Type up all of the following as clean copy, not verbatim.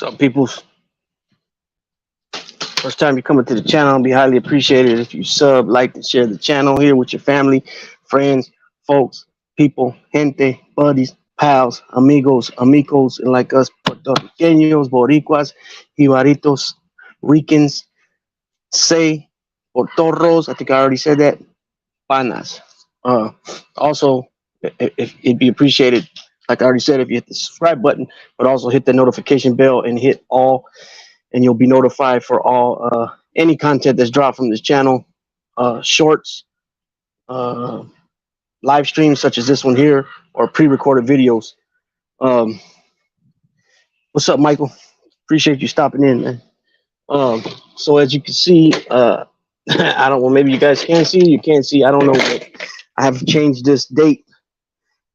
Some people, first time you're coming to the channel, it'll be highly appreciated if you sub, like, and share the channel here with your family, friends, folks, people, gente, buddies, pals, amigos, amicos, and like us, Puertorriqueños, Boricuas, Jibaritos, Ricans, say, Portorros, I think I already said that, Panas. Also, if it'd be appreciated, like I already said, if you hit the subscribe button, but also hit the notification bell and hit all, and you'll be notified for all any content that's dropped from this channel, shorts, uh, live streams such as this one here, or pre-recorded videos. Um, what's up, Michael? Appreciate you stopping in, man. So as you can see, I don't know, maybe you guys can see, you can't see, I don't know, but I have changed this date,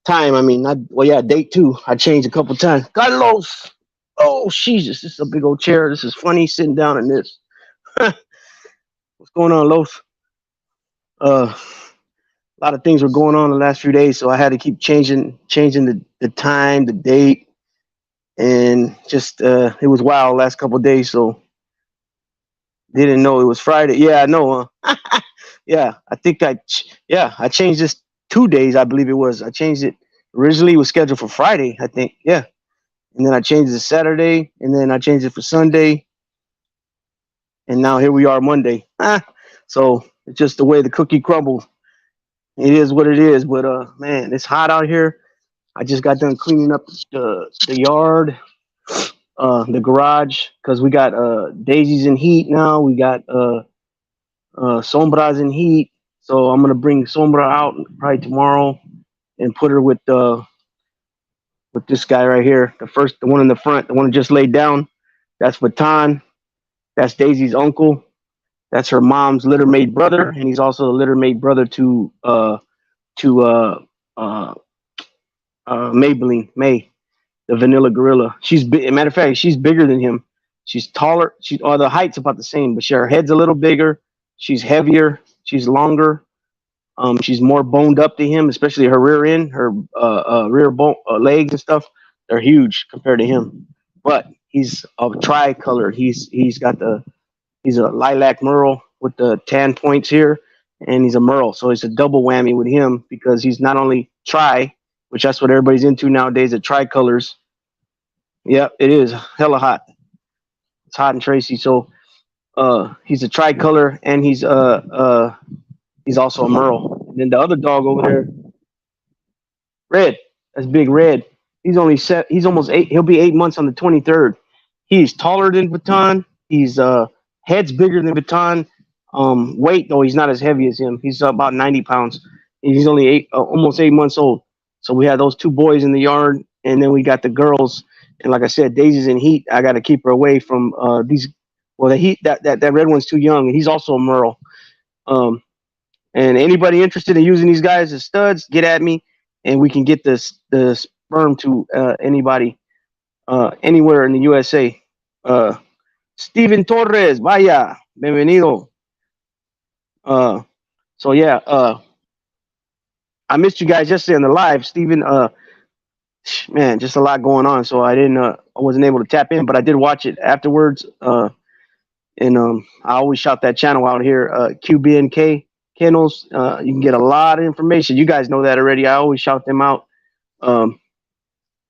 time, I mean, not, well, yeah, date too, I changed a couple times. Carlos! Oh, Jesus, this is a big old chair, this is funny, sitting down in this. What's going on, Los? A lot of things were going on the last few days, so I had to keep changing the time, the date, and just, it was wild last couple of days, so didn't know it was Friday. Yeah, I know. Yeah, I think I changed this 2 days, I believe it was. I changed it. Originally, it was scheduled for Friday, I think. Yeah. And then I changed it to Saturday, and then I changed it for Sunday. And now here we are Monday. So it's just the way the cookie crumbles. It is what it is. But, man, it's hot out here. I just got done cleaning up the yard, the garage, because we got daisies in heat now. We got sombras in heat. So I'm gonna bring Sombra out probably tomorrow and put her with this guy right here. The one in the front, the one that just laid down. That's Baton. That's Daisy's uncle. That's her mom's litter mate brother, and he's also a litter mate brother to Maybelline, May, the vanilla gorilla. Matter of fact, she's bigger than him. She's taller. The height's about the same, but her head's a little bigger. She's heavier. She's longer. She's more boned up to him, especially her rear end, her rear bone, legs and stuff. They're huge compared to him. But he's a tri-color. He's a lilac merle with the tan points here, and he's a merle. So it's a double whammy with him because he's not only tri, which that's what everybody's into nowadays, the tri-colors. Yep, it is hella hot. It's hot in Tracy. So he's a tri-color, and he's also a merle. And then the other dog over there, Red, that's Big Red. He's almost 8. He'll be 8 months on the 23rd. He's taller than Baton. He's head's bigger than Baton. Weight though, he's not as heavy as him. He's about 90 pounds. He's only almost 8 months old. So we had those two boys in the yard, and then we got the girls. And like I said, Daisy's in heat. I got to keep her away from these. Well, the heat that red one's too young, and he's also a merle. And anybody interested in using these guys as studs, get at me, and we can get the sperm to anybody anywhere in the USA. Steven Torres, vaya, bienvenido. So yeah, I missed you guys yesterday on the live, Steven. Man, just a lot going on, so I wasn't able to tap in, but I did watch it afterwards. And I always shout that channel out here, QBNK Kennels. You can get a lot of information. You guys know that already. I always shout them out. I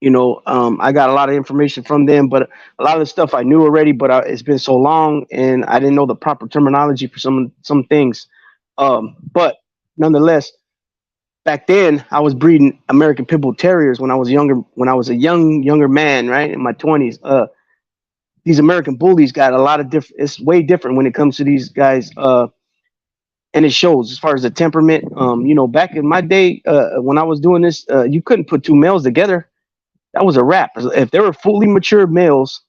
got a lot of information from them, but a lot of the stuff I knew already, but it's been so long and I didn't know the proper terminology for some things. But nonetheless, back then I was breeding American Pit Bull Terriers when I was a younger man, right, in my 20s. These American Bullies got a lot of different. It's way different when it comes to these guys, and it shows as far as the temperament. Back in my day, when I was doing this, you couldn't put two males together. That was a wrap. If they were fully mature males,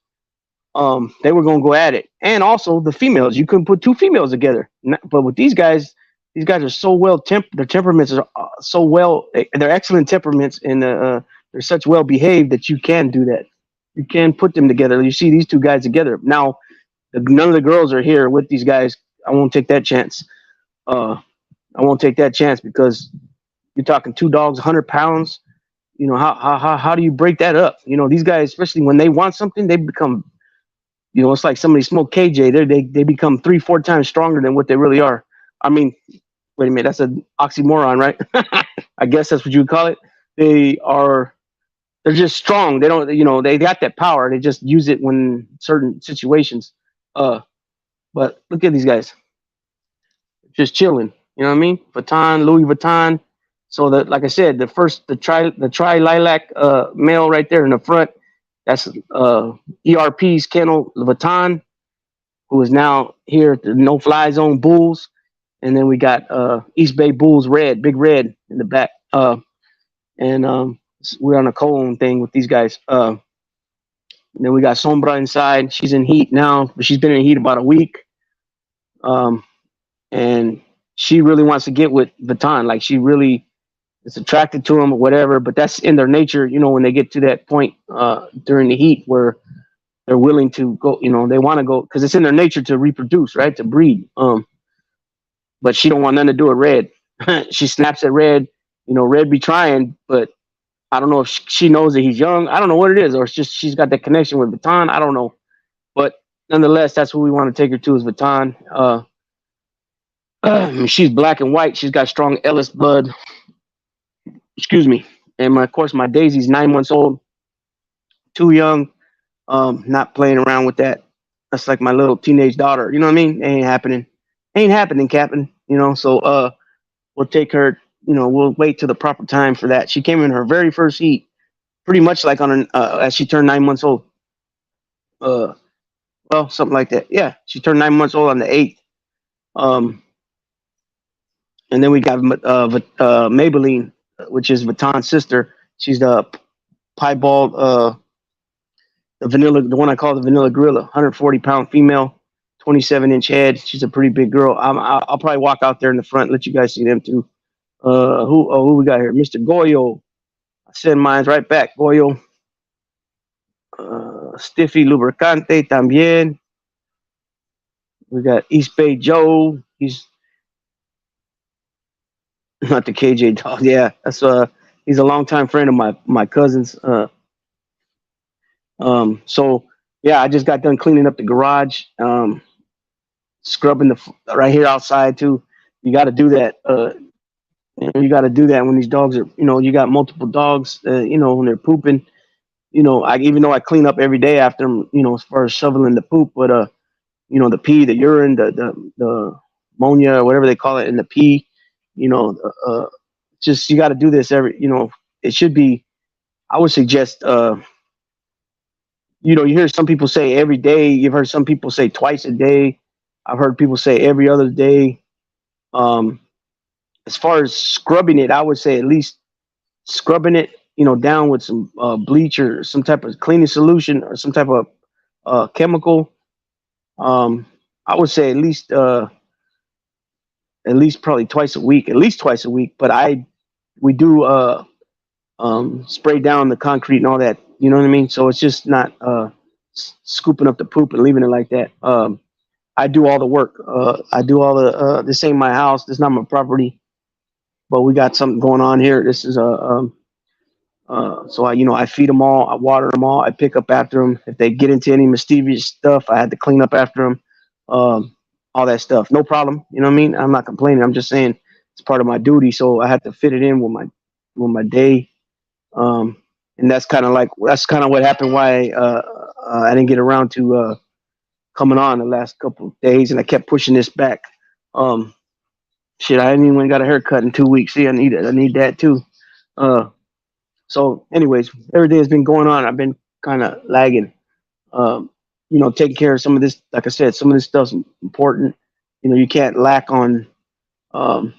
they were gonna go at it. And also the females, you couldn't put two females together. But with these guys are so well their temperaments are so well. They're excellent temperaments, and they're such well behaved that you can do that. You can put them together. You see these two guys together. Now, none of the girls are here with these guys. I won't take that chance. I won't take that chance because you're talking two dogs, 100 pounds. How do you break that up? These guys, especially when they want something, they become You know, it's like somebody smoked KJ. They become 3-4 times stronger than what they really are. I mean, wait a minute, that's an oxymoron, right? I guess that's what you would call it. They are they're just strong. They don't, you know, they got that power. They just use it when certain situations. Uh, but look at these guys, just chilling. You know what I mean? Vuitton, Louis Vuitton. So that, like I said, the tri lilac male right there in the front. That's ERP's Kennel Vuitton, who is now here at the No Fly Zone Bulls. And then we got East Bay Bulls Red, Big Red in the back. And we're on a co-own thing with these guys. And then we got Sombra inside. She's in heat now, but she's been in heat about a week. Um, and she really wants to get with Vuitton. Like she really is attracted to him or whatever. But that's in their nature, you know, when they get to that point during the heat where they're willing to go, you know, they want to go because it's in their nature to reproduce, right, to breed. But she don't want nothing to do with Red. She snaps at Red. You know, Red be trying, but I don't know if she knows that he's young. I don't know what it is, or it's just she's got that connection with Vuitton. I don't know, but nonetheless, that's what we want to take her to is Vuitton. She's black and white. She's got strong Ellis blood. Excuse me. And of course, my Daisy's 9 months old, too young. Not playing around with that. That's like my little teenage daughter. You know what I mean? Ain't happening. Ain't happening, Captain. You know, so we'll take her. You know, we'll wait till the proper time for that. She came in her very first heat, pretty much like on an as she turned 9 months old. Uh, well, something like that. Yeah, she turned 9 months old on the 8th. Um, and then we got Maybelline, which is Vuitton's sister. She's the piebald, the vanilla, the one I call the vanilla gorilla, 140-pound female, 27-inch head. She's a pretty big girl. I'll probably walk out there in the front, let you guys see them too. Who we got here? Mr. Goyo. I send mine right back. Goyo. Stiffy Lubricante también. We got East Bay Joe. He's not the KJ dog. Yeah, that's he's a longtime friend of my cousin's. So yeah, I just got done cleaning up the garage, scrubbing the right here outside too. You got to do that. You got to do that when these dogs are, you know, you got multiple dogs, you know, when they're pooping. You know, I even though I clean up every day after them, you know, as far as shoveling the poop, but you know, the pee, the urine, the ammonia, or whatever they call it, and the pee, you know, just you got to do this every, you know, it should be. I would suggest, you know, you hear some people say every day. You've heard some people say twice a day. I've heard people say every other day. As far as scrubbing it, I would say at least scrubbing it, you know, down with some bleach or some type of cleaning solution or some type of chemical. I would say at least probably twice a week, at least twice a week. But we do spray down the concrete and all that. You know what I mean? So it's just not scooping up the poop and leaving it like that. I do all the work. I do all the. This ain't my house. This is not my property. But we got something going on here. This is so I, you know, I feed them all. I water them all. I pick up after them. If they get into any mischievous stuff, I had to clean up after them. All that stuff, no problem. You know what I mean? I'm not complaining. I'm just saying it's part of my duty. So I had to fit it in with my day. And that's kind of what happened. Why I didn't get around to coming on the last couple of days, and I kept pushing this back. Shit, I ain't even got a haircut in 2 weeks. See, I need it. I need that too. So, anyways, every day has been going on. I've been kind of lagging. You know, taking care of some of this. Like I said, some of this stuff's important. You know, you can't lack on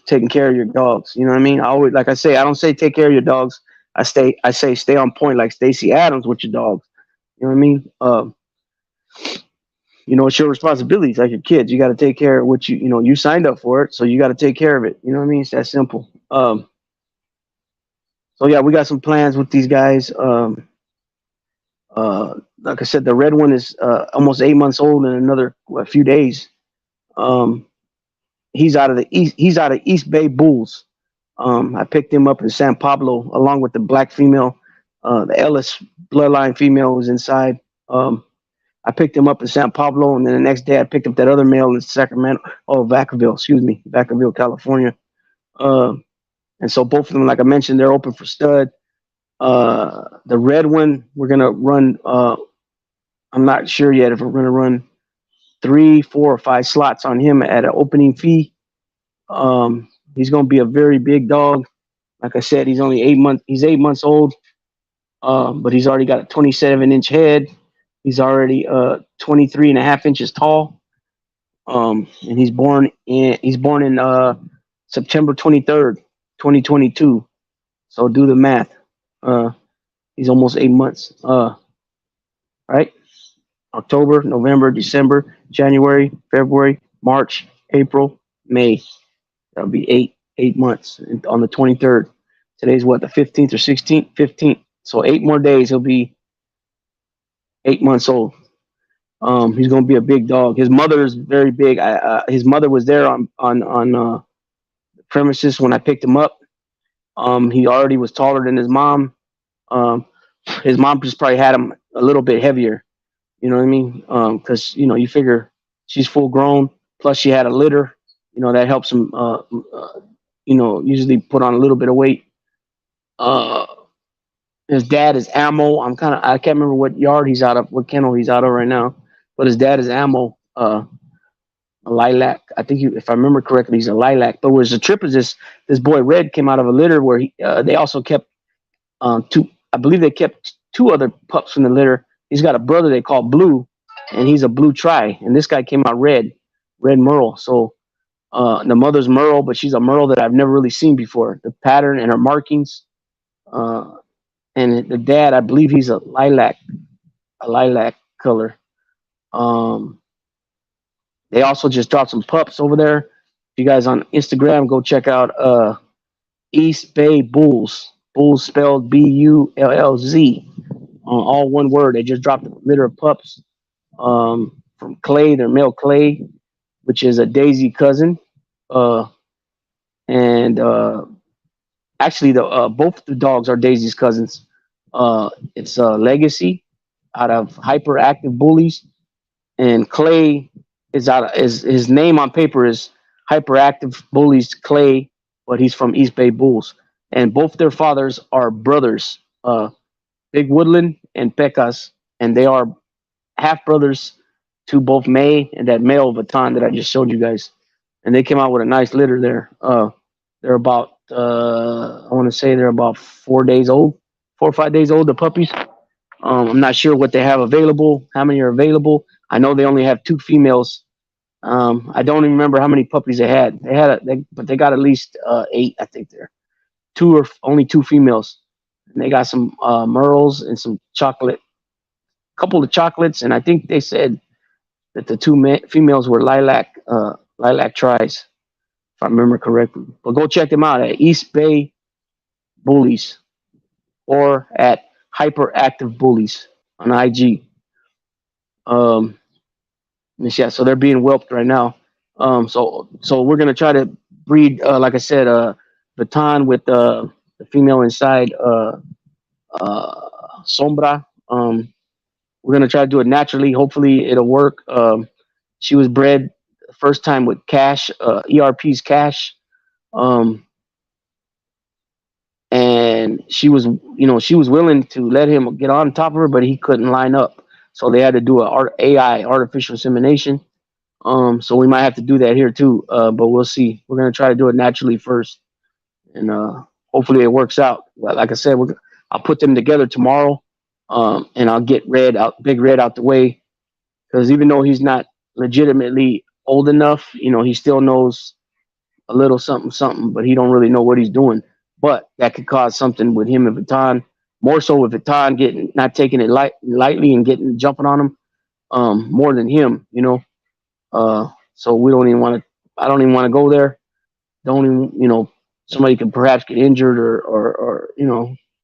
taking care of your dogs. You know what I mean? I always, like I say, I don't say take care of your dogs. I say stay on point, like Stacey Adams with your dogs. You know what I mean? You know, it's your responsibility. It's like your kids. You got to take care of what you know, you signed up for it. So you got to take care of it. You know what I mean? It's that simple. So yeah, we got some plans with these guys. Like I said, the red one is almost 8 months old in another a few days. He's out of the East. He's out of East Bay Bulls. I picked him up in San Pablo along with the black female. The Ellis bloodline female was inside. I picked him up in San Pablo, and then the next day I picked up that other male in Sacramento, oh Vacaville, excuse me, Vacaville, California. Uh, and so both of them, like I mentioned, they're open for stud. The red one, we're gonna run. I'm not sure yet if we're gonna run 3, 4, or 5 slots on him at an opening fee. He's gonna be a very big dog. Like I said, he's only 8 months. He's 8 months old, but he's already got a 27-inch head. He's already 23 and a half inches tall. And he's born in September 23rd, 2022. So do the math. Uh, he's almost 8 months. Right? October, November, December, January, February, March, April, May. That'll be 8 months on the 23rd. Today's what, the 15th or 16th? 15th. So 8 more days, he'll be 8 months old. He's gonna be a big dog. His mother is very big. His mother was there on the premises when I picked him up. He already was taller than his mom. Um, his mom just probably had him a little bit heavier. You know what I mean? Because you figure she's full grown. Plus, she had a litter. That helps him. Usually put on a little bit of weight. Uh, his dad is Ammo. I can't remember what yard he's out of, what kennel he's out of right now. But his dad is Ammo. A lilac. I think if I remember correctly, he's a lilac. But where's the trip is this boy Red came out of a litter where they also kept two. I believe they kept 2 other pups from the litter. He's got a brother they call Blue, and he's a blue tri. And this guy came out red Merle. So the mother's Merle, but she's a Merle that I've never really seen before. The pattern and her markings. And the dad, I believe he's a lilac color. Um, they also just dropped some pups over there. If you guys on Instagram, go check out East Bay Bulls. Bulls spelled Bullz. All one word. They just dropped a litter of pups from Clay, their male Clay, which is a Daisy cousin. And actually, both the dogs are Daisy's cousins. It's Legacy out of Hyperactive Bullies, and Clay is his name on paper is Hyperactive Bullies Clay, but he's from East Bay Bulls, and both their fathers are brothers, Big Woodland and Pecas, and they are half brothers to both May and that male Vatan that I just showed you guys, and they came out with a nice litter there. They're about I want to say they're about 4 days old, 4 or 5 days old. The puppies. I'm not sure what they have available, how many are available. I know they only have 2 females. I don't even remember how many puppies they had. But they got at least 8, I think. There, only 2 females, and they got some Merles and some chocolate, couple of chocolates, and I think they said that the 2 females were lilac tries, if I remember correctly. But go check them out at East Bay Bullies or at Hyperactive Bullies on IG. Yeah, so they're being whelped right now. So we're gonna try to breed, like I said, Baton with the female inside, Sombra. We're gonna try to do it naturally. Hopefully, it'll work. She was bred the first time with Cash, ERP's Cash, and she was willing to let him get on top of her, but he couldn't line up. So they had to do AI, artificial insemination. So we might have to do that here too, but we'll see. We're gonna try to do it naturally first, and hopefully it works out. But like I said, I'll put them together tomorrow, and I'll get Big Red out the way, because even though he's not legitimately old enough, he still knows a little something, but he don't really know what he's doing. But that could cause something with him and Vatan, more so with Vatan not taking it lightly and jumping on him, more than him, So we don't even want to. I don't even want to go there. Don't even, somebody could perhaps get injured or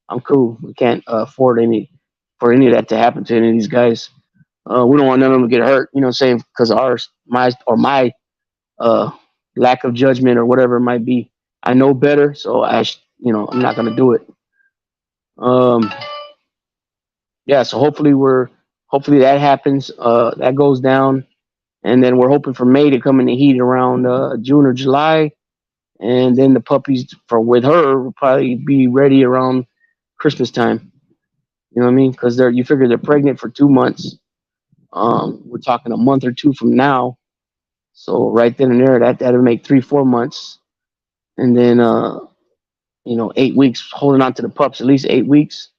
I'm cool. We can't afford for any of that to happen to any of these guys. We don't want none of them to get hurt, saying because my lack of judgment or whatever it might be. I know better, so I'm not going to do it. Yeah, so hopefully we're hopefully that happens. That goes down, and then we're hoping for May to come in the heat around June or July, and then the puppies for with her will probably be ready around Christmas time. You know what I mean? Because you figure they're pregnant for 2 months. We're talking a month or two from now. So right then and there, that'll make 3 4 months, and then 8 weeks holding on to the pups, at least 8 weeks.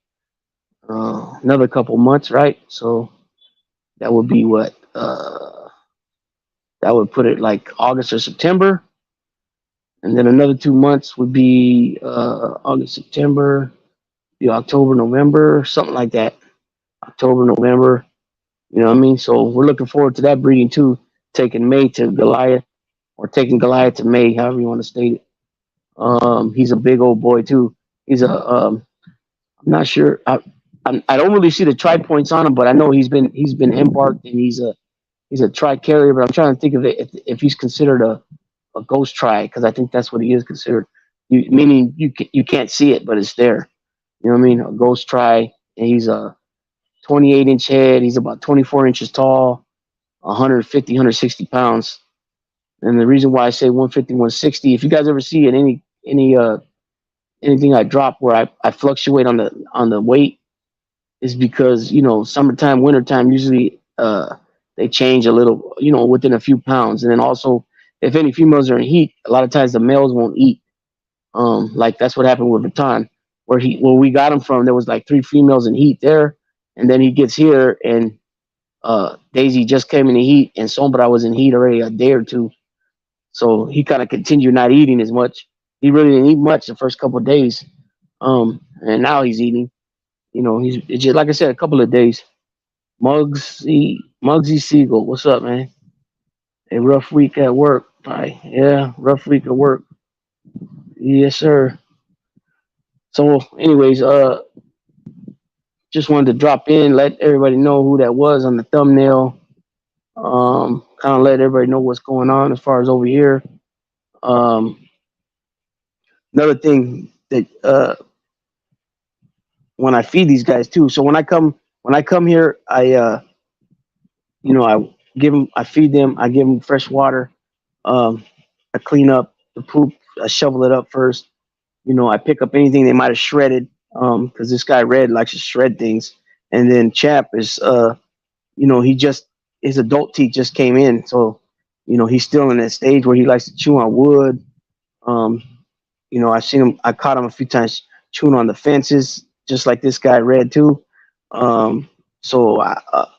Another couple months, right? So that would be what that would put it like August or September, and then another 2 months would be August, September, be October, November, something like that. October, November. You know what I mean? So we're looking forward to that breeding too. Taking May to Goliath, or taking Goliath to May, however you want to state it. He's a big old boy too. He's a I'm not sure. I don't really see the tri points on him, but I know he's been embarked, and he's a tri carrier. But I'm trying to think of it if he's considered a ghost tri, because I think that's what he is considered. Meaning you can't see it, but it's there. You know what I mean? A ghost tri, and he's a 28-inch head. He's about 24 inches tall, 150, 160 pounds. And the reason why I say 150, 160, if you guys ever see it, anything I drop where I fluctuate on the weight, is because summertime, wintertime, usually they change a little, within a few pounds. And then also, if any females are in heat, a lot of times the males won't eat. Like that's what happened with Baton, where we got him from. There was like 3 females in heat there, and then he gets here, and Daisy just came in the heat, and Sombra was in heat already a day or two. So he kind of continued not eating as much. He really didn't eat much the first couple of days. And now he's eating. It's just like I said, a couple of days. Muggsy Siegel, what's up, man? A rough week at work. Bye. Yeah, rough week at work. Yes, sir. So, anyways, just wanted to drop in, let everybody know who that was on the thumbnail. Kind of let everybody know what's going on as far as over here. Another thing that when I feed these guys too. So when I come here, I I feed them, I give them fresh water. I clean up the poop, I shovel it up first. I pick up anything they might have shredded, because this guy Red likes to shred things. And then Chap is, he just his adult teeth just came in, so he's still in that stage where he likes to chew on wood. I've seen him. I caught him a few times chewing on the fences, just like this guy Red too.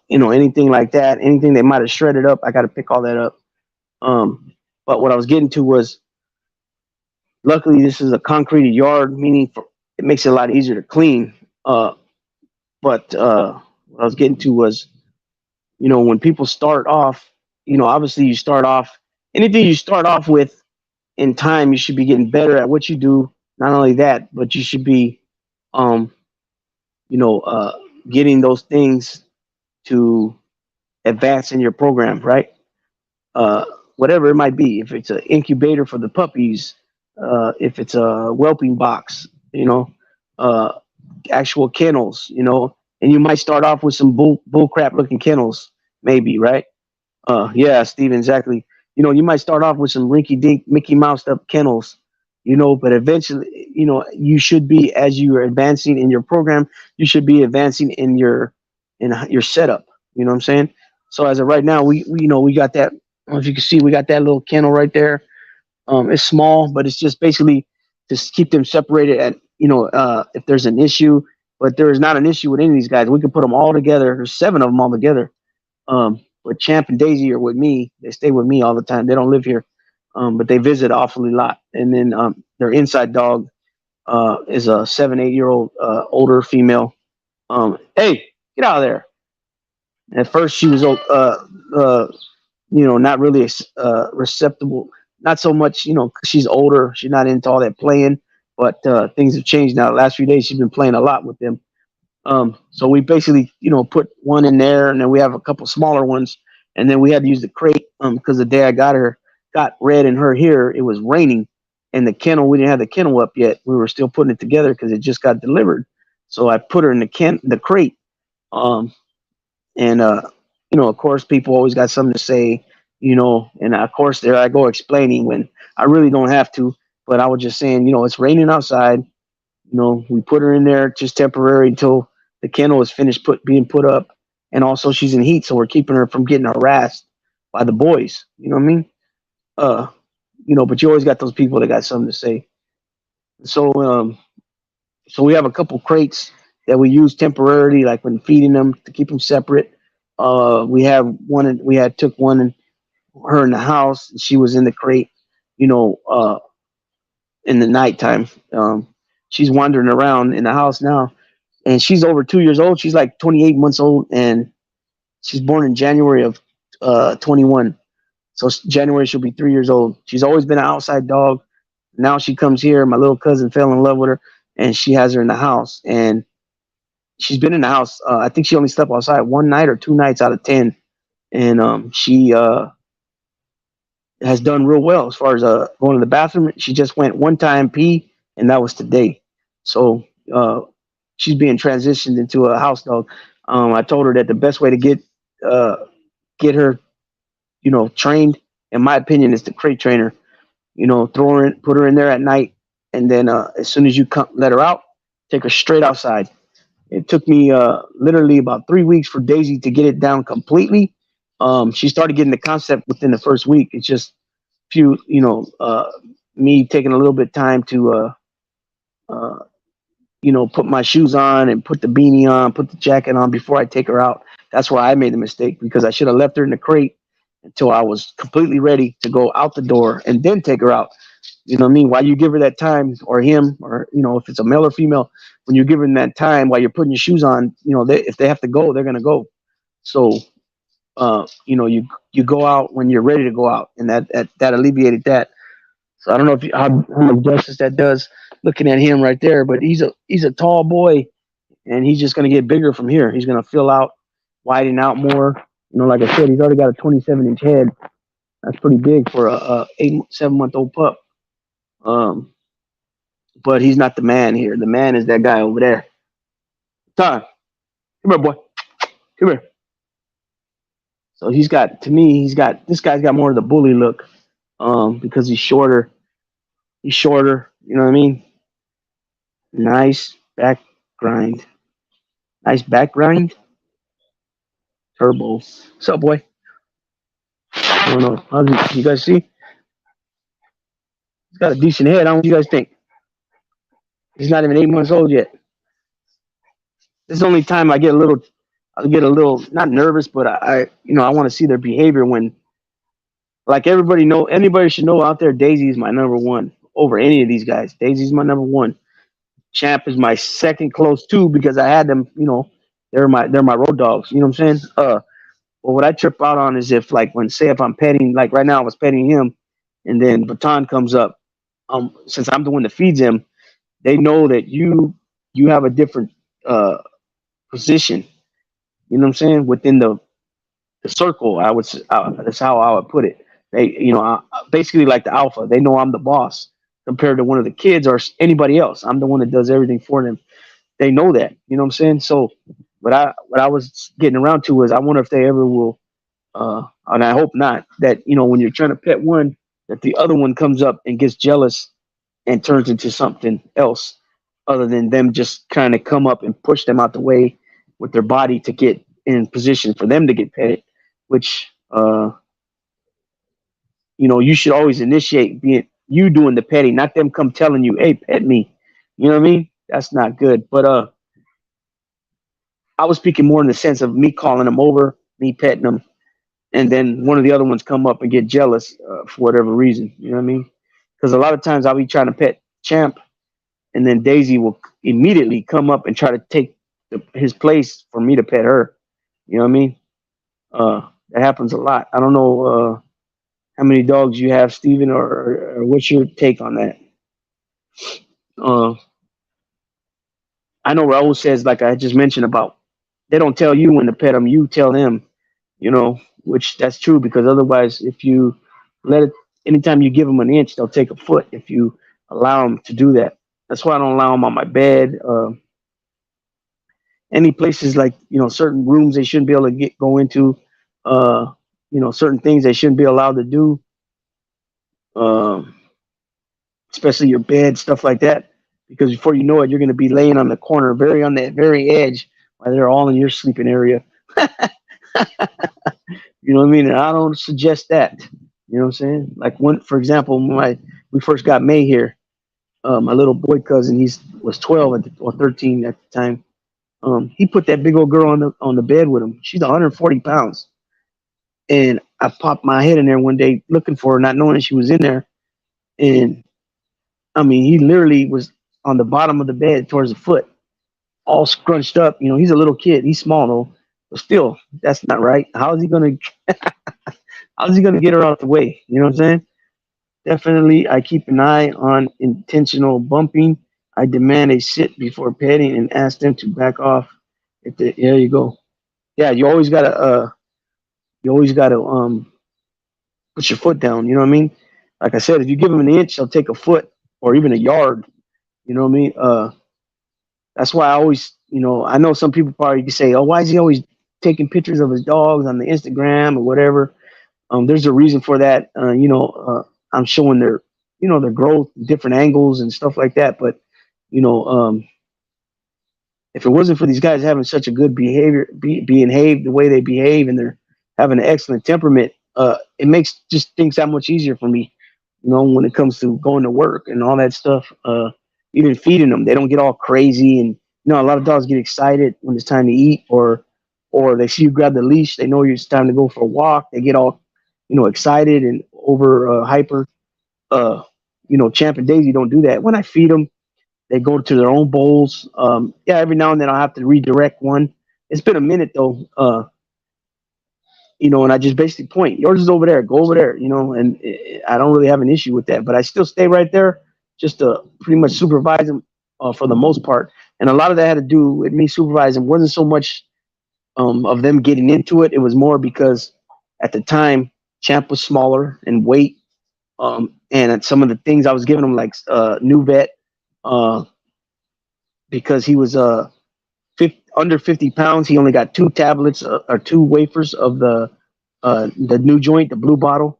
Anything like that, anything they might have shredded up, I got to pick all that up. But what I was getting to was, luckily this is a concrete yard, meaning it makes it a lot easier to clean. But what I was getting to was, when people start off, obviously you start off, anything you start off with in time, you should be getting better at what you do. Not only that, but you should be, getting those things to advance in your program, right? Whatever it might be, if it's an incubator for the puppies, if it's a whelping box, uh, actual kennels, and you might start off with some bull crap looking kennels, maybe, right? Yeah, Steve, exactly. You might start off with some rinky dink Mickey Mouse up kennels, but eventually, you should be, as you are advancing in your program, you should be advancing in your setup. You know what I'm saying? So as of right now, we got that. I don't know if you can see, we got that little kennel right there. It's small, but it's just basically to keep them separated at, if there's an issue, but there is not an issue with any of these guys. We can put them all together. There's 7 of them all together. But Champ and Daisy are with me. They stay with me all the time. They don't live here, but they visit awfully a lot. And then their inside dog is a 7 8 year old older female. Hey, get out of there. At first, she was not really receptible. Not so much, 'cause she's older. She's not into all that playing. But things have changed now. The last few days, she's been playing a lot with them. So we basically, put one in there, and then we have a couple smaller ones, and then we had to use the crate because the day I got Red and her here, it was raining, and the kennel, we didn't have the kennel up yet. We were still putting it together because it just got delivered. So I put her in the crate. And of course, people always got something to say, and of course, there I go explaining when I really don't have to. But I was just saying, it's raining outside. We put her in there just temporary until the kennel is finished being put up, and also she's in heat, so we're keeping her from getting harassed by the boys. You know what I mean? Uh, but you always got those people that got something to say. So, so we have a couple crates that we use temporarily, like when feeding them to keep them separate. We have one, and we had took one and her in the house. And she was in the crate, you know, uh, in the nighttime. She's wandering around in the house now, and she's over 2 years old. She's like 28 months old, and she's born in January of 21. So January she'll be 3 years old. She's always been an outside dog. Now she comes here. My little cousin fell in love with her, and she has her in the house. And she's been in the house. I think she only slept outside one night or 2 nights out of 10, and she has done real well as far as going to the bathroom. She just went one time pee, and that was today. So she's being transitioned into a house dog. I told her that the best way to uh, get her, trained, in my opinion, is the crate trainer. Throw her in, put her in there at night, and then as soon as you come, let her out, take her straight outside. It took me literally about 3 weeks for Daisy to get it down completely. She started getting the concept within the first week. It's just few, me taking a little bit of time to, uh, put my shoes on and put the beanie on, put the jacket on before I take her out. That's where I made the mistake because I should have left her in the crate until I was completely ready to go out the door and then take her out. You know what I mean? While you give her that time, or him, or if it's a male or female, when you give them that time while you're putting your shoes on, if they have to go, they're gonna go. So, you go out when you're ready to go out, and that alleviated that. So I don't know if how much justice that does looking at him right there, but he's a tall boy, and he's just gonna get bigger from here. He's gonna fill out, widen out more. Like I said, he's already got a 27-inch head. That's pretty big for a 7-month-old pup. Um, but he's not the man here. The man is that guy over there. Time, come here, boy. Come here. So to me, this guy's got more of the bully look, because he's shorter. He's shorter. You know what I mean? Nice back grind. Nice back grind. Turbo. What's up, boy? I don't know. You guys see? He's got a decent head. I don't know what you guys think. He's not even 8 months old yet. This is the only time I get a little not nervous, but I want to see their behavior when, like, anybody should know out there, Daisy is my number one over any of these guys. Daisy's my number one. Champ is my second close two because I had them. They're my road dogs. You know what I'm saying? But what I trip out on is if, like, if I'm petting, like right now I was petting him, and then Baton comes up. Since I'm the one that feeds him, they know that you have a different position. You know what I'm saying? Within the circle, that's how I would put it. They, basically like the alpha. They know I'm the boss compared to one of the kids or anybody else. I'm the one that does everything for them. They know that. You know what I'm saying? So, what I was getting around to is I wonder if they ever will, and I hope not. That when you're trying to pet one, that the other one comes up and gets jealous and turns into something else, other than them just kind of come up and push them out the way with their body to get in position for them to get petted, which you should always initiate being you doing the petting, not them come telling you, "Hey, pet me." You know what I mean? That's not good. But I was speaking more in the sense of me calling them over, me petting them, and then one of the other ones come up and get jealous for whatever reason. You know what I mean? Because a lot of times I'll be trying to pet Champ, and then Daisy will immediately come up and try to take his place for me to pet her. You know what I mean? That happens a lot. I don't know how many dogs you have, Steven, or what's your take on that? Uh, I know Raul says, like I just mentioned about, they don't tell you when to pet them, you tell them, which that's true because otherwise, if you let it, anytime you give them an inch, they'll take a foot if you allow them to do that. That's why I don't allow them on my bed. any places like certain rooms they shouldn't be able to go into, uh, certain things they shouldn't be allowed to do, um, especially your bed, stuff like that. Because before you know it, you're going to be laying on the corner, very on that very edge, while they're all in your sleeping area. You know what I mean? And I don't suggest that. You know what I'm saying? Like when, for example, when we first got May here, my little boy cousin, was 12 or 13 at the time. He put that big old girl on the bed with him. She's 140 pounds, and I popped my head in there one day looking for her, not knowing that she was in there. And I mean, he literally was on the bottom of the bed towards the foot, all scrunched up. He's a little kid. He's small though, but still, that's not right. How's he gonna get her out the way? You know what I'm saying? Definitely, I keep an eye on intentional bumping. I demand a sit before petting and ask them to back off. There you go. Yeah, you always gotta put your foot down. You know what I mean? Like I said, if you give them an inch, they'll take a foot or even a yard. You know what I mean? That's why I always, I know some people probably say, "Oh, why is he always taking pictures of his dogs on the Instagram or whatever?" There's a reason for that. I'm showing their growth, different angles and stuff like that. But you know, if it wasn't for these guys having such a good behavior, behave the way they behave, and they're having an excellent temperament, it makes just things that much easier for me. When it comes to going to work and all that stuff, even feeding them, they don't get all crazy. And a lot of dogs get excited when it's time to eat, or they see you grab the leash, they know it's time to go for a walk. They get all excited and over hyper. Champ and Daisy don't do that. When I feed them, they go to their own bowls. Yeah, every now and then I'll have to redirect one. It's been a minute though, and I just basically point, yours is over there, go over there, and I don't really have an issue with that, but I still stay right there just to pretty much supervise them for the most part. And a lot of that had to do with me supervising. Wasn't so much of them getting into it. It was more because at the time, Champ was smaller in weight, and some of the things I was giving him, like new vet, uh, because he was under 50 pounds. He only got two tablets or two wafers of the new joint, the blue bottle,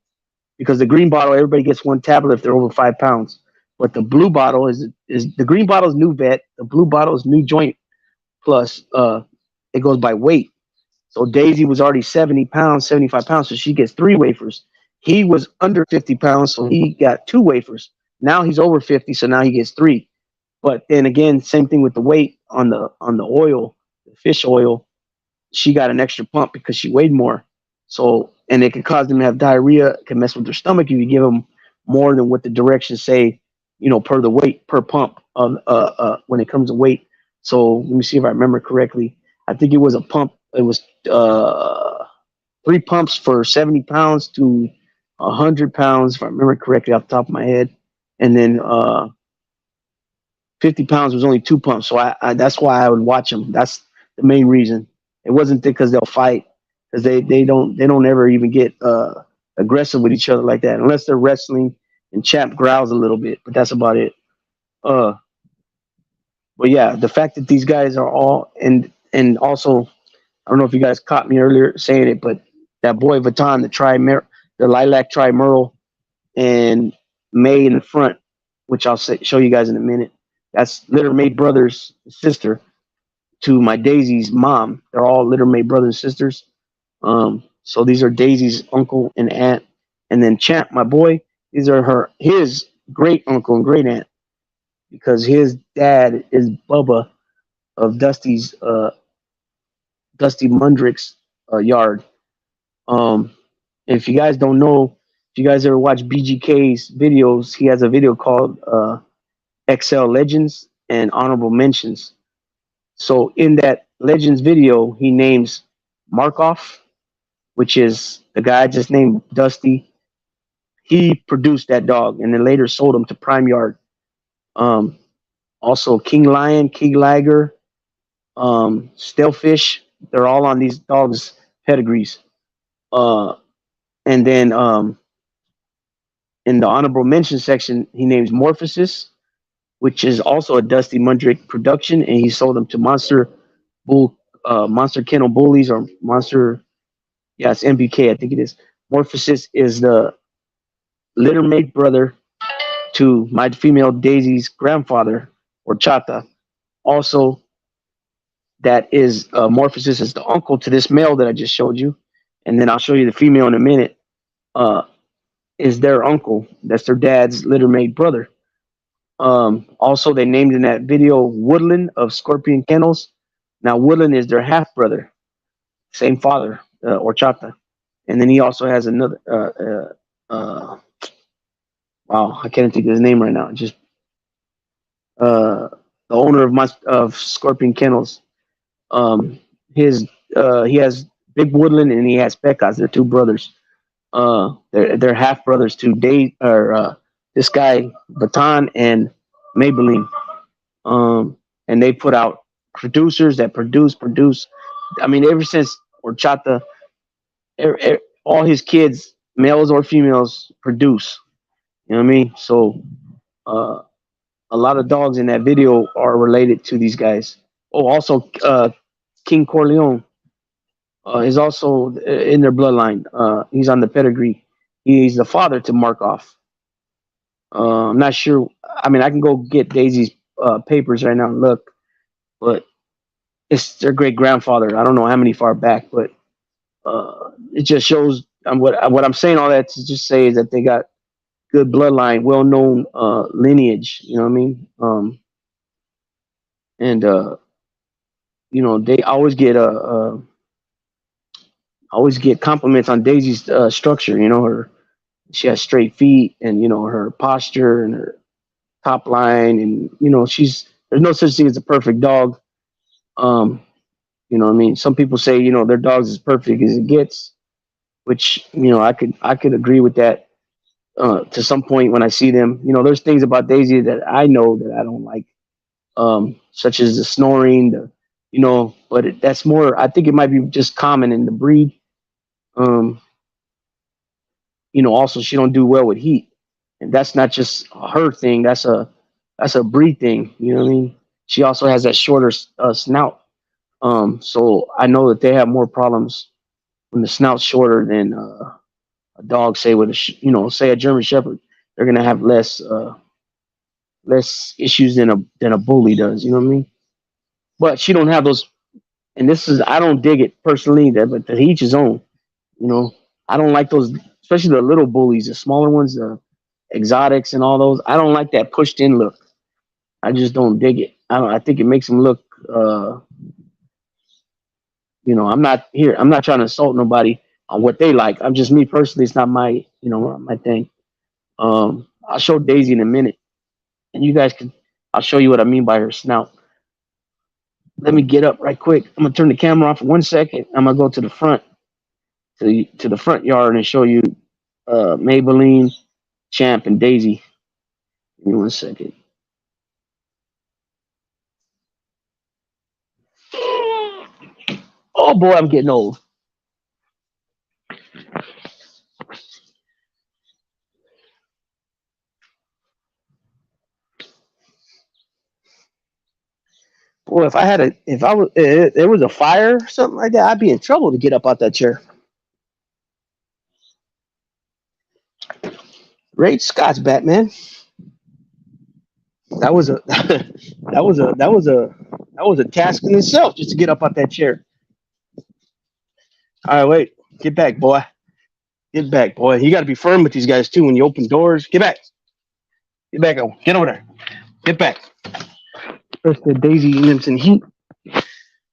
because the green bottle everybody gets one tablet if they're over 5 pounds. But the blue bottle is the green bottle is new vet. The blue bottle is new joint plus. It goes by weight. So Daisy was already 70 pounds, 75 pounds, so she gets three wafers. He was under 50 pounds, so he got two wafers. Now he's over 50, so now he gets three. But then again, same thing with the weight on the oil, the fish oil. She got an extra pump because she weighed more. So, and it can cause them to have diarrhea. It can mess with their stomach if you give them more than what the directions say, per the weight per pump when it comes to weight. So let me see if I remember correctly. I think it was a pump. It was three pumps for 70 pounds to 100 pounds, if I remember correctly off the top of my head. And then 50 pounds was only two pumps. So that's why I would watch them. That's the main reason. It wasn't because they'll fight, because they don't ever even get aggressive with each other like that unless they're wrestling and Champ growls a little bit, but that's about it. Uh, but yeah, the fact that these guys are all and also I don't know if you guys caught me earlier saying it, but that boy Vatan, the lilac tri Merle, and May in the front, which show you guys in a minute. That's Litter May Brothers' sister to my Daisy's mom. They're all Litter May brothers and sisters. So these are Daisy's uncle and aunt, and then Champ, my boy. These are his great uncle and great aunt, because his dad is Bubba of Dusty Mundrick's yard. Um, if you guys don't know, if you guys ever watch BGK's videos, he has a video called XL Legends and Honorable Mentions. So in that Legends video, he names Markov, which is the guy I just named Dusty. He produced that dog and then later sold him to Prime Yard. Um, Also King Lion, King Liger, Stalefish, they're all on these dogs' pedigrees. Uh, and then in the honorable mention section, he names Morphosis, which is also a Dusty Mundrick production, and he sold them to Monster bull, monster kennel bullies or monster. Yeah, it's MBK. I think it is. Morphosis is the littermate brother to my female Daisy's grandfather or Chata. Also, that is Morphosis is the uncle to this male that I just showed you, and then I'll show you the female in a minute. Uh, is their uncle? That's their dad's littermate brother. Also, they named in that video Woodland of Scorpion Kennels. Now, Woodland is their half brother, same father, Orchata. And then he also has another. Wow, I can't think of his name right now. Just the owner of Scorpion Kennels. Um, his he has Big Woodland and he has Pecas. They're two brothers. They're half brothers to Dave or this guy Baton and Maybelline. And they put out producers that produce. I mean, ever since Orchata, all his kids, males or females, produce. You know what I mean? So uh, a lot of dogs in that video are related to these guys. Oh, also King Corleone is also in their bloodline. He's on the pedigree. He's the father to Markov. I'm not sure. I mean, I can go get Daisy's papers right now and look, but it's their great grandfather. I don't know how many far back, but it just shows. What I'm saying all that to just say is that they got good bloodline, well known lineage. You know what I mean? And they always get compliments on Daisy's structure. She has straight feet, and her posture and her top line, and there's no such thing as a perfect dog. What I mean? Some people say their dog's as perfect as it gets, which I could agree with that to some point when I see them. There's things about Daisy that I know that I don't like, such as the snoring, but that's more. I think it might be just common in the breed. Um, Also she don't do well with heat, and that's not just her thing. That's a breed thing. You know what I mean? She also has that shorter snout. So I know that they have more problems when the snout's shorter than a dog, say with say a German Shepherd. They're gonna have less issues than a bully does. You know what I mean? But she don't have those. And this is I don't dig it personally. But to each his own. You know, I don't like those, especially the little bullies, the smaller ones, the exotics and all those. I don't like that pushed in look. I just don't dig it. I think it makes them look. I'm not here. I'm not trying to insult nobody on what they like. I'm just me personally. It's not my thing. I'll show Daisy in a minute, and you guys can. I'll show you what I mean by her snout. Let me get up right quick. I'm gonna turn the camera off for 1 second. I'm gonna go to the front, to the front yard and show you Maybelline, Champ, and Daisy. Give me 1 second. Oh boy, I'm getting old. Boy, if there was a fire or something like that, I'd be in trouble to get up out that chair. Great Scots, Batman. That was a that was a task in itself just to get up out that chair. All right, wait, get back, boy. Get back, boy. You got to be firm with these guys too when you open doors. Get back. Get back. Get over there. Get back. First, the Daisy lives in heat. You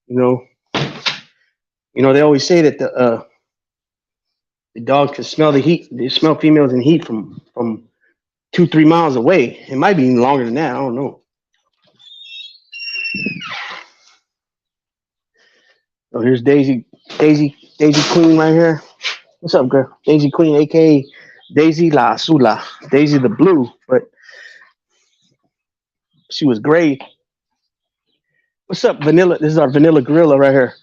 know. They always say that the dog can smell the heat. They smell females in heat from 2-3 miles away. It might be even longer than that. I don't know. So here's Daisy Queen right here. What's up, girl? Daisy Queen, aka Daisy La Sula. Daisy the Blue, but she was gray. What's up, Vanilla? This is our Vanilla Gorilla right here.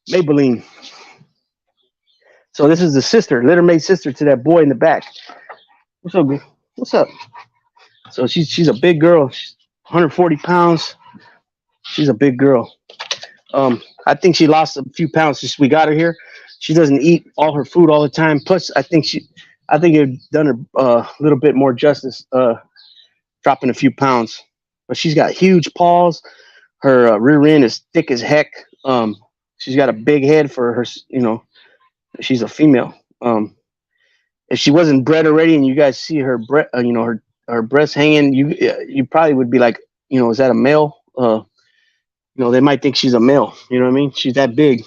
Maybelline. So this is the sister, littermate sister to that boy in the back. What's up, girl? What's up? So she's a big girl. She's 140 pounds. She's a big girl. I think she lost a few pounds since we got her here. She doesn't eat all her food all the time. Plus, I think it done her a little bit more justice, dropping a few pounds. But she's got huge paws. Her rear end is thick as heck. She's got a big head for her. She's a female. If she wasn't bred already, and you guys see her, her breast hanging, you probably would be like, is that a male? They might think she's a male. You know what I mean? She's that big.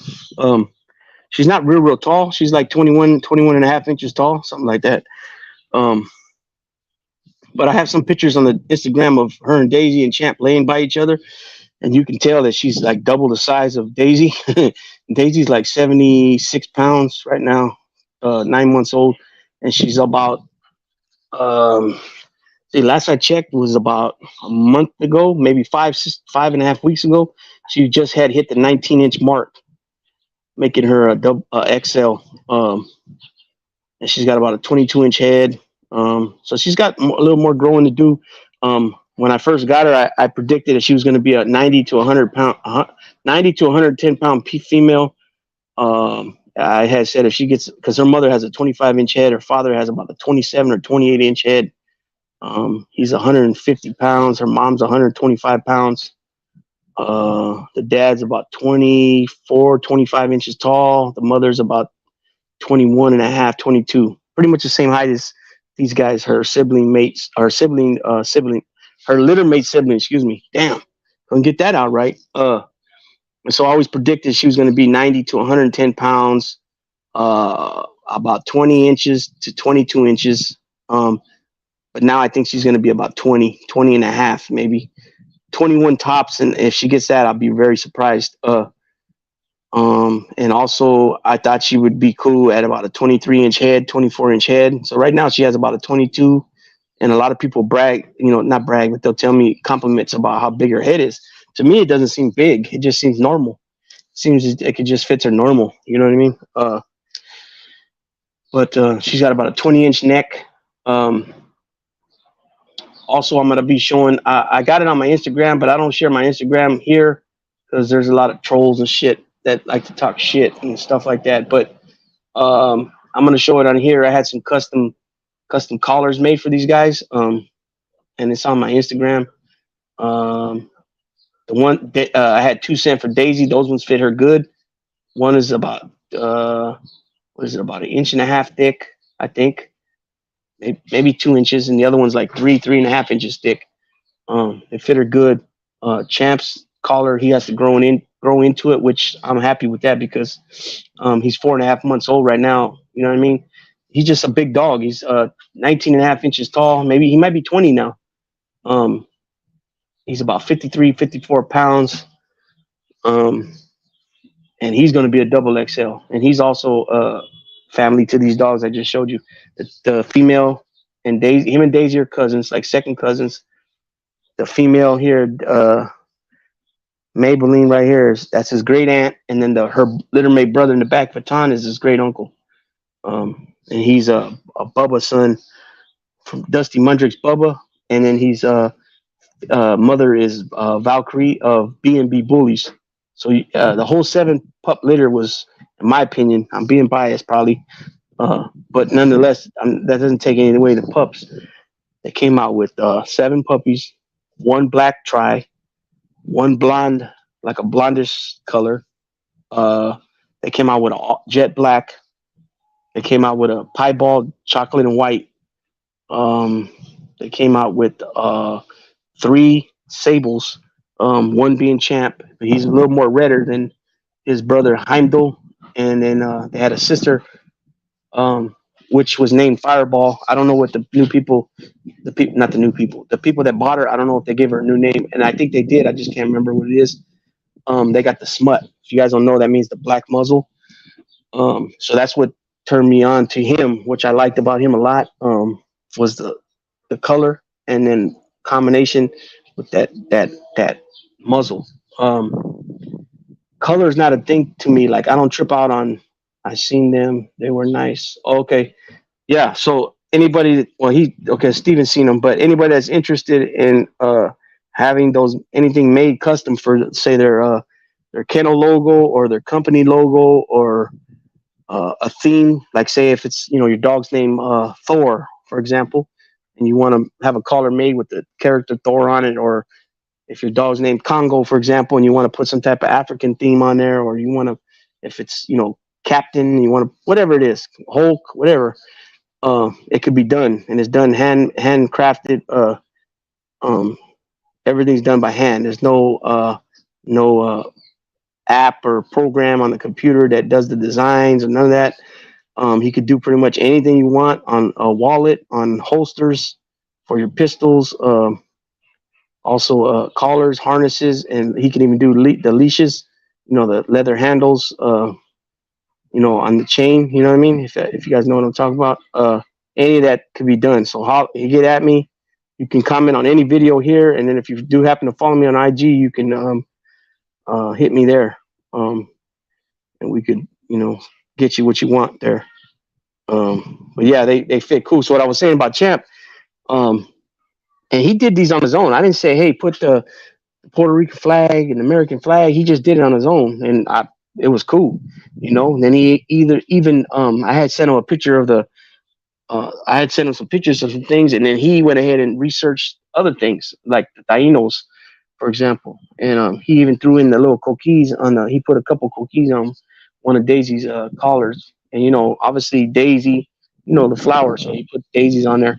She's not real tall. She's like 21 and a half inches tall, something like that. Um, but I have some pictures on the Instagram of her and Daisy and Champ laying by each other, and you can tell that she's like double the size of Daisy. Daisy's like 76 pounds right now, 9 months old, and she's about see, last I checked was about a month ago, maybe 5.5 weeks ago. She just had hit the 19-inch mark, making her a double XL. And she's got about a 22-inch head. So she's got a little more growing to do. When I first got her, I predicted that she was going to be a 90 to 100 pound, 90 to 110 pound female. I had said if she gets, because her mother has a 25-inch head, her father has about a 27 or 28-inch head. He's 150 pounds. Her mom's 125 pounds. The dad's about 24, 25 inches tall. The mother's about 21 and a half, 22. Pretty much the same height as these guys, her sibling mates, her litter mate sibling, excuse me. Damn, couldn't get that out right. And so I always predicted she was going to be 90 to 110 pounds, about 20 inches to 22 inches. But now I think she's going to be about 20 and a half, maybe 21 tops. And if she gets that, I'll be very surprised. And also I thought she would be cool at about a 23-inch head, 24-inch head. So right now she has about a 22, and a lot of people brag, not brag, but they'll tell me compliments about how big her head is. To me, it doesn't seem big. It just seems normal. It seems like it just fits her normal. You know what I mean? But she's got about a 20-inch neck. Also, I'm going to be showing, I got it on my Instagram, but I don't share my Instagram here because there's a lot of trolls and shit that like to talk shit and stuff like that. But I'm going to show it on here. I had some custom collars made for these guys, and it's on my Instagram. The one that I had 2 cent for Daisy, those ones fit her good. One is about about 1.5 inches thick, I think, maybe 2 inches, and the other one's like 3.5 inches thick. It fit her good. Champ's collar, he has to grow into it, which I'm happy with that because he's 4.5 months old right now. You know what I mean? He's just a big dog. He's 19.5 inches tall. Maybe he might be 20 now. He's about 53, 54 pounds. And he's going to be a double XL. And he's also family to these dogs I just showed you. The female and Daisy, him and Daisy are cousins, like second cousins. The female here, Maybelline right here, that's his great aunt. And then her littermate brother in the back, Vatan, is his great uncle. And he's a Bubba son from Dusty Mundrick's Bubba. And then he's mother is Valkyrie of B&B Bullies. So the whole 7 pup litter was, in my opinion, I'm being biased probably, but nonetheless, that doesn't take anything away the pups. They came out with 7 puppies, 1 black tri, 1 blonde, like a blondish color. They came out with a jet black. They came out with a piebald chocolate and white. They came out with 3 sables, 1 being Champ, but he's a little more redder than his brother Heimdall. And then they had a sister, which was named Fireball. I don't know what the people that bought her, I don't know if they gave her a new name, and I think they did. I just can't remember what it is. They got the smut. If you guys don't know, that means the black muzzle. So that's what turned me on to him, which I liked about him a lot, was the color, and then combination with that muzzle. Color is not a thing to me. Like, I don't trip out on, I seen them, they were nice. Okay. Yeah. So anybody, Steven's seen them, but anybody that's interested in having anything made custom for, say, their their kennel logo or their company logo or a theme. Like say if it's your dog's name Thor, for example, and you want to have a collar made with the character Thor on it, or if your dog's named Congo, for example, and you want to put some type of African theme on there, or you want to, if it's Captain, you want to whatever it is, Hulk, whatever, it could be done, and it's done handcrafted. Um, Everything's done by hand. There's no app or program on the computer that does the designs and none of that. He could do pretty much anything you want on a wallet, on holsters for your pistols. Also collars, harnesses, and he can even do the leashes, the leather handles, on the chain. You know what I mean? If you guys know what I'm talking about, any of that could be done. So how you get at me, you can comment on any video here, and then if you do happen to follow me on IG, you can hit me there, and we could get you what you want there. But yeah, they fit cool. So what I was saying about Champ, and he did these on his own. I didn't say, hey, put the Puerto Rican flag and American flag. He just did it on his own, and it was cool, And then he I had sent him a picture of I had sent him some pictures of some things, and then he went ahead and researched other things like the Tainos, for example, and he even threw in the little coquis on he put a couple coquis on one of Daisy's collars, and obviously Daisy, the flower, so he put daisies on there.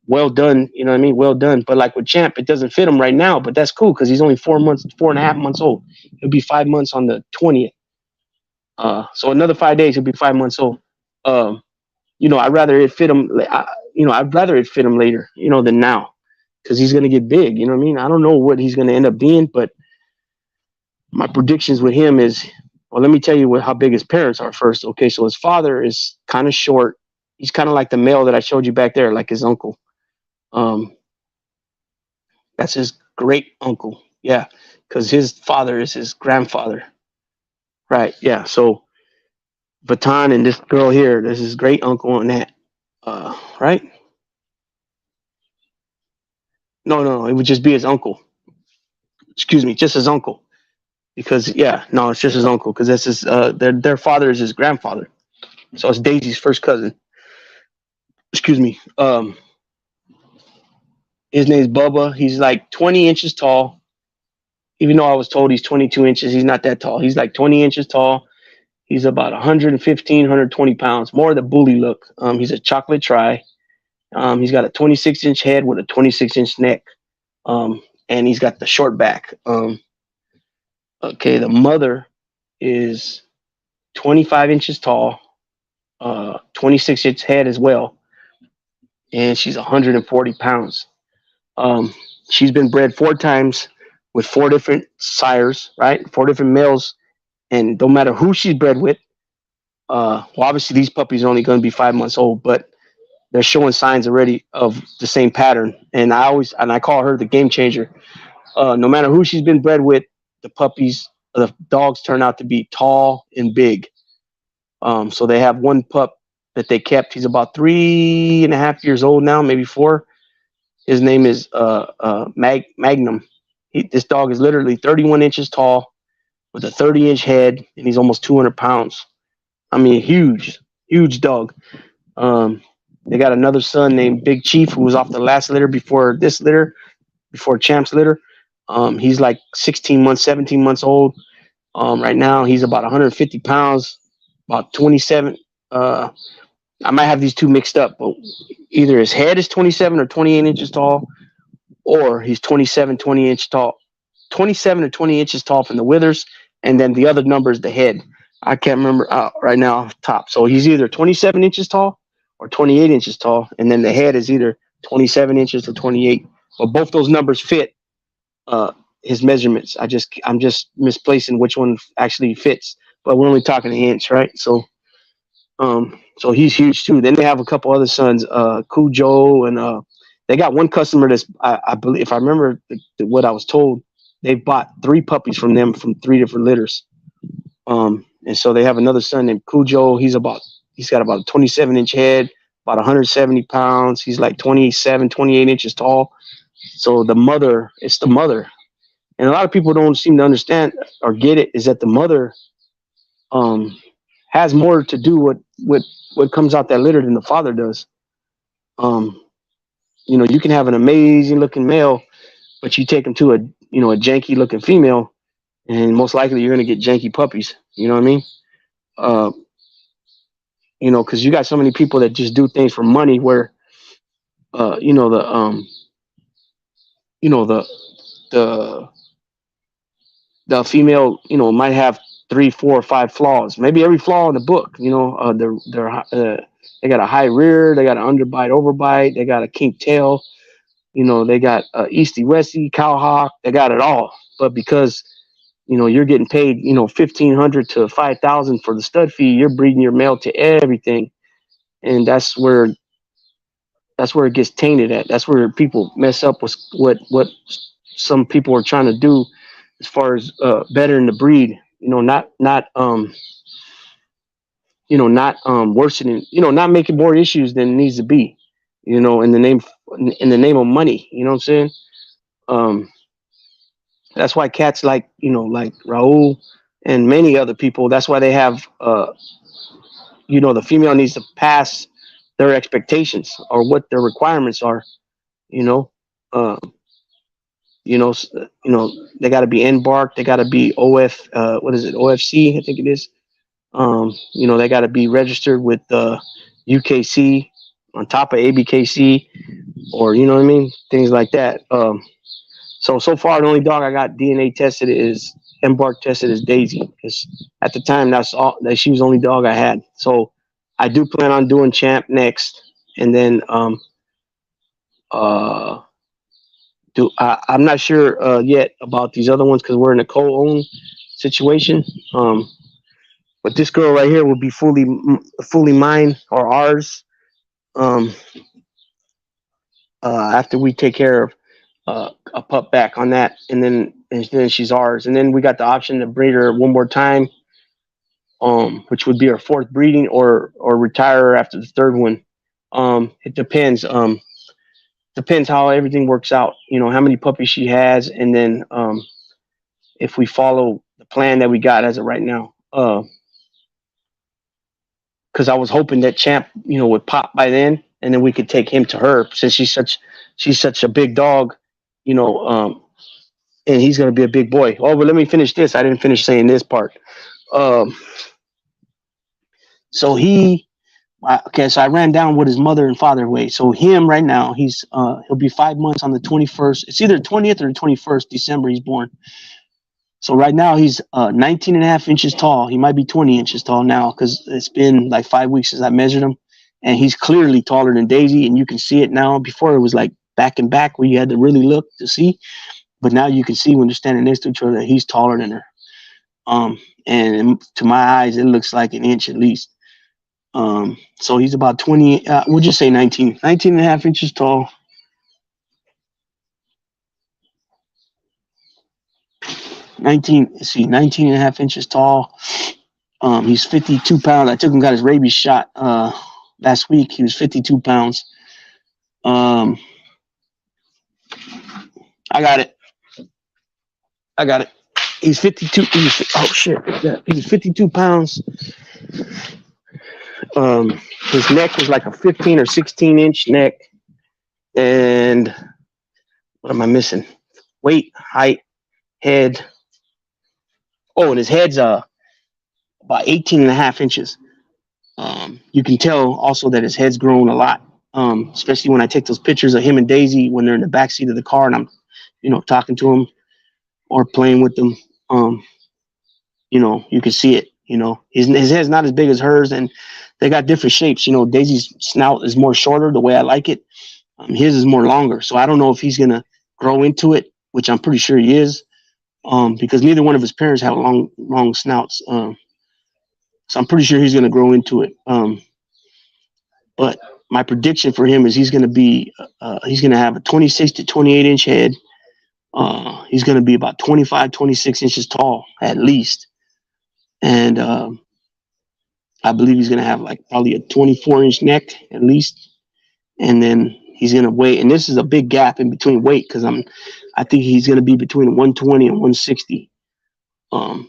Well done, you know what I mean? Well done. But like with Champ, it doesn't fit him right now, but that's cool because he's only 4.5 months old. He'll be 5 months on the 20th. So another 5 days, he'll be 5 months old. I'd rather it fit him. I'd rather it fit him later, than now, because he's gonna get big. You know what I mean? I don't know what he's gonna end up being, but my predictions with him is, well, let me tell you how big his parents are first. Okay, so his father is kind of short. He's kind of like the male that I showed you back there, like his uncle. That's his great uncle. Yeah, because his father is his grandfather. Right. Yeah. So Baton and this girl here, this is great uncle and that. Right? No. It would just be his uncle. Excuse me, just his uncle. Because it's just his uncle. Because that's his. Their father is his grandfather. So it's Daisy's first cousin. Excuse me. His name's Bubba. He's like 20 inches tall. Even though I was told he's 22 inches, he's not that tall. He's like 20 inches tall. He's about 115, 120 pounds. More of the bully look. He's a chocolate tri. He's got a 26-inch head with a 26-inch neck. And he's got the short back. Okay, the mother is 25 inches tall, 26-inch head as well. And she's 140 pounds. She's been bred 4 times with 4 different sires, right? 4 different males. And no matter who she's bred with, obviously these puppies are only going to be 5 months old, but they're showing signs already of the same pattern. And I call her the game changer. No matter who she's been bred with, the dogs turn out to be tall and big. So they have one pup that they kept. He's about 3.5 years old now, maybe 4. His name is Magnum. This dog is literally 31 inches tall with a 30-inch head, and he's almost 200 pounds. I mean, huge dog. They got another son named Big Chief, who was off the last litter before Champ's litter. He's like 16 months, 17 months old. Right now, he's about 150 pounds, about 27. I might have these two mixed up, but either his head is 27 or 28 inches tall, or he's 27 or 20 inches tall from the withers, and then the other number is the head. I can't remember right now off top. So he's either 27 inches tall or 28 inches tall, and then the head is either 27 inches or 28. But both those numbers fit his measurements. I'm just misplacing which one actually fits. But we're only talking an inch, right? So he's huge too. Then they have a couple other sons, Cujo, and they got one customer that's I believe, if I remember what I was told, they bought 3 puppies from them from 3 different litters. And so they have another son named Cujo. He's got about a 27-inch head, about 170 pounds. He's like 27, 28 inches tall. So it's the mother. And a lot of people don't seem to understand or get it is that the mother um, has more to do with what comes out that litter than the father does. Um, you can have an amazing looking male, but you take him to a janky looking female, and most likely you're gonna get janky puppies. You know what I mean? Uh, because you got so many people that just do things for money, where uh, you know the um, you know the the female, might have three, four, or five flaws. Maybe every flaw in the book. They got a high rear, they got an underbite, overbite, they got a kink tail. They got easty westy, cowhawk. They got it all. But because you're getting paid, 1,500 to 5,000 for the stud fee, you're breeding your male to everything, and that's where it gets tainted at. That's where people mess up with what some people are trying to do as far as bettering the breed. Not worsening. Not making more issues than it needs to be. In the name of money. You know what I'm saying? Um, that's why cats like Raul and many other people. That's why they have the female needs to pass their expectations or what their requirements are. You know, uh, they got to be embarked. They got to be what is it? OFC, I think it is. They got to be registered with UKC on top of ABKC, or you know what I mean, things like that. So far, the only dog I got DNA tested is embark tested is Daisy, because at the time that she was the only dog I had. So I do plan on doing Champ next, and then I'm not sure yet about these other ones because we're in a co-own situation. But this girl right here will be fully mine or ours um, after we take care of a pup back on that, and then she's ours. And then we got the option to breed her one more time, which would be our fourth breeding, or retire her after the third one. It depends. Depends how everything works out. How many puppies she has, and then if we follow the plan that we got as of right now. Because I was hoping that Champ, would pop by then, and then we could take him to her, since she's such a big dog, and he's gonna be a big boy. Oh, but let me finish this. I didn't finish saying this part. Um, so so I ran down what his mother and father weigh. So him right now, he'll be 5 months on the 21st. It's either 20th or the 21st December he's born. So right now he's 19 and a half inches tall. He might be 20 inches tall now because it's been like 5 weeks since I measured him. And he's clearly taller than Daisy, and you can see it now. Before it was like back and back where you had to really look to see. But now you can see when they're standing next to each other that he's taller than her. And to my eyes, it looks like an inch at least. So he's about 20, we'll just say 19 and a half inches tall. 19 and a half inches tall. He's 52 pounds. I took him, got his rabies shot last week. He was 52 pounds. I got it. He's 52. He's 52 pounds. His neck was like a 15 or 16 inch neck. And what am I missing? Weight, height, head. Oh, and his head's about 18 and a half inches. You can tell also that his head's grown a lot, especially when I take those pictures of him and Daisy when they're in the backseat of the car and I'm, talking to him or playing with them. You can see it. His head's not as big as hers, and they got different shapes. Daisy's snout is more shorter, the way I like it. His is more longer. So I don't know if he's going to grow into it, which I'm pretty sure he is. Because neither one of his parents have long snouts. So I'm pretty sure he's going to grow into it. But my prediction for him is he's going to have a 26 to 28 inch head. He's going to be about 25, 26 inches tall at least. And I believe he's going to have like probably a 24 inch neck at least. And then he's going to weigh, and this is a big gap in between weight because I think he's going to be between 120 and 160. Um,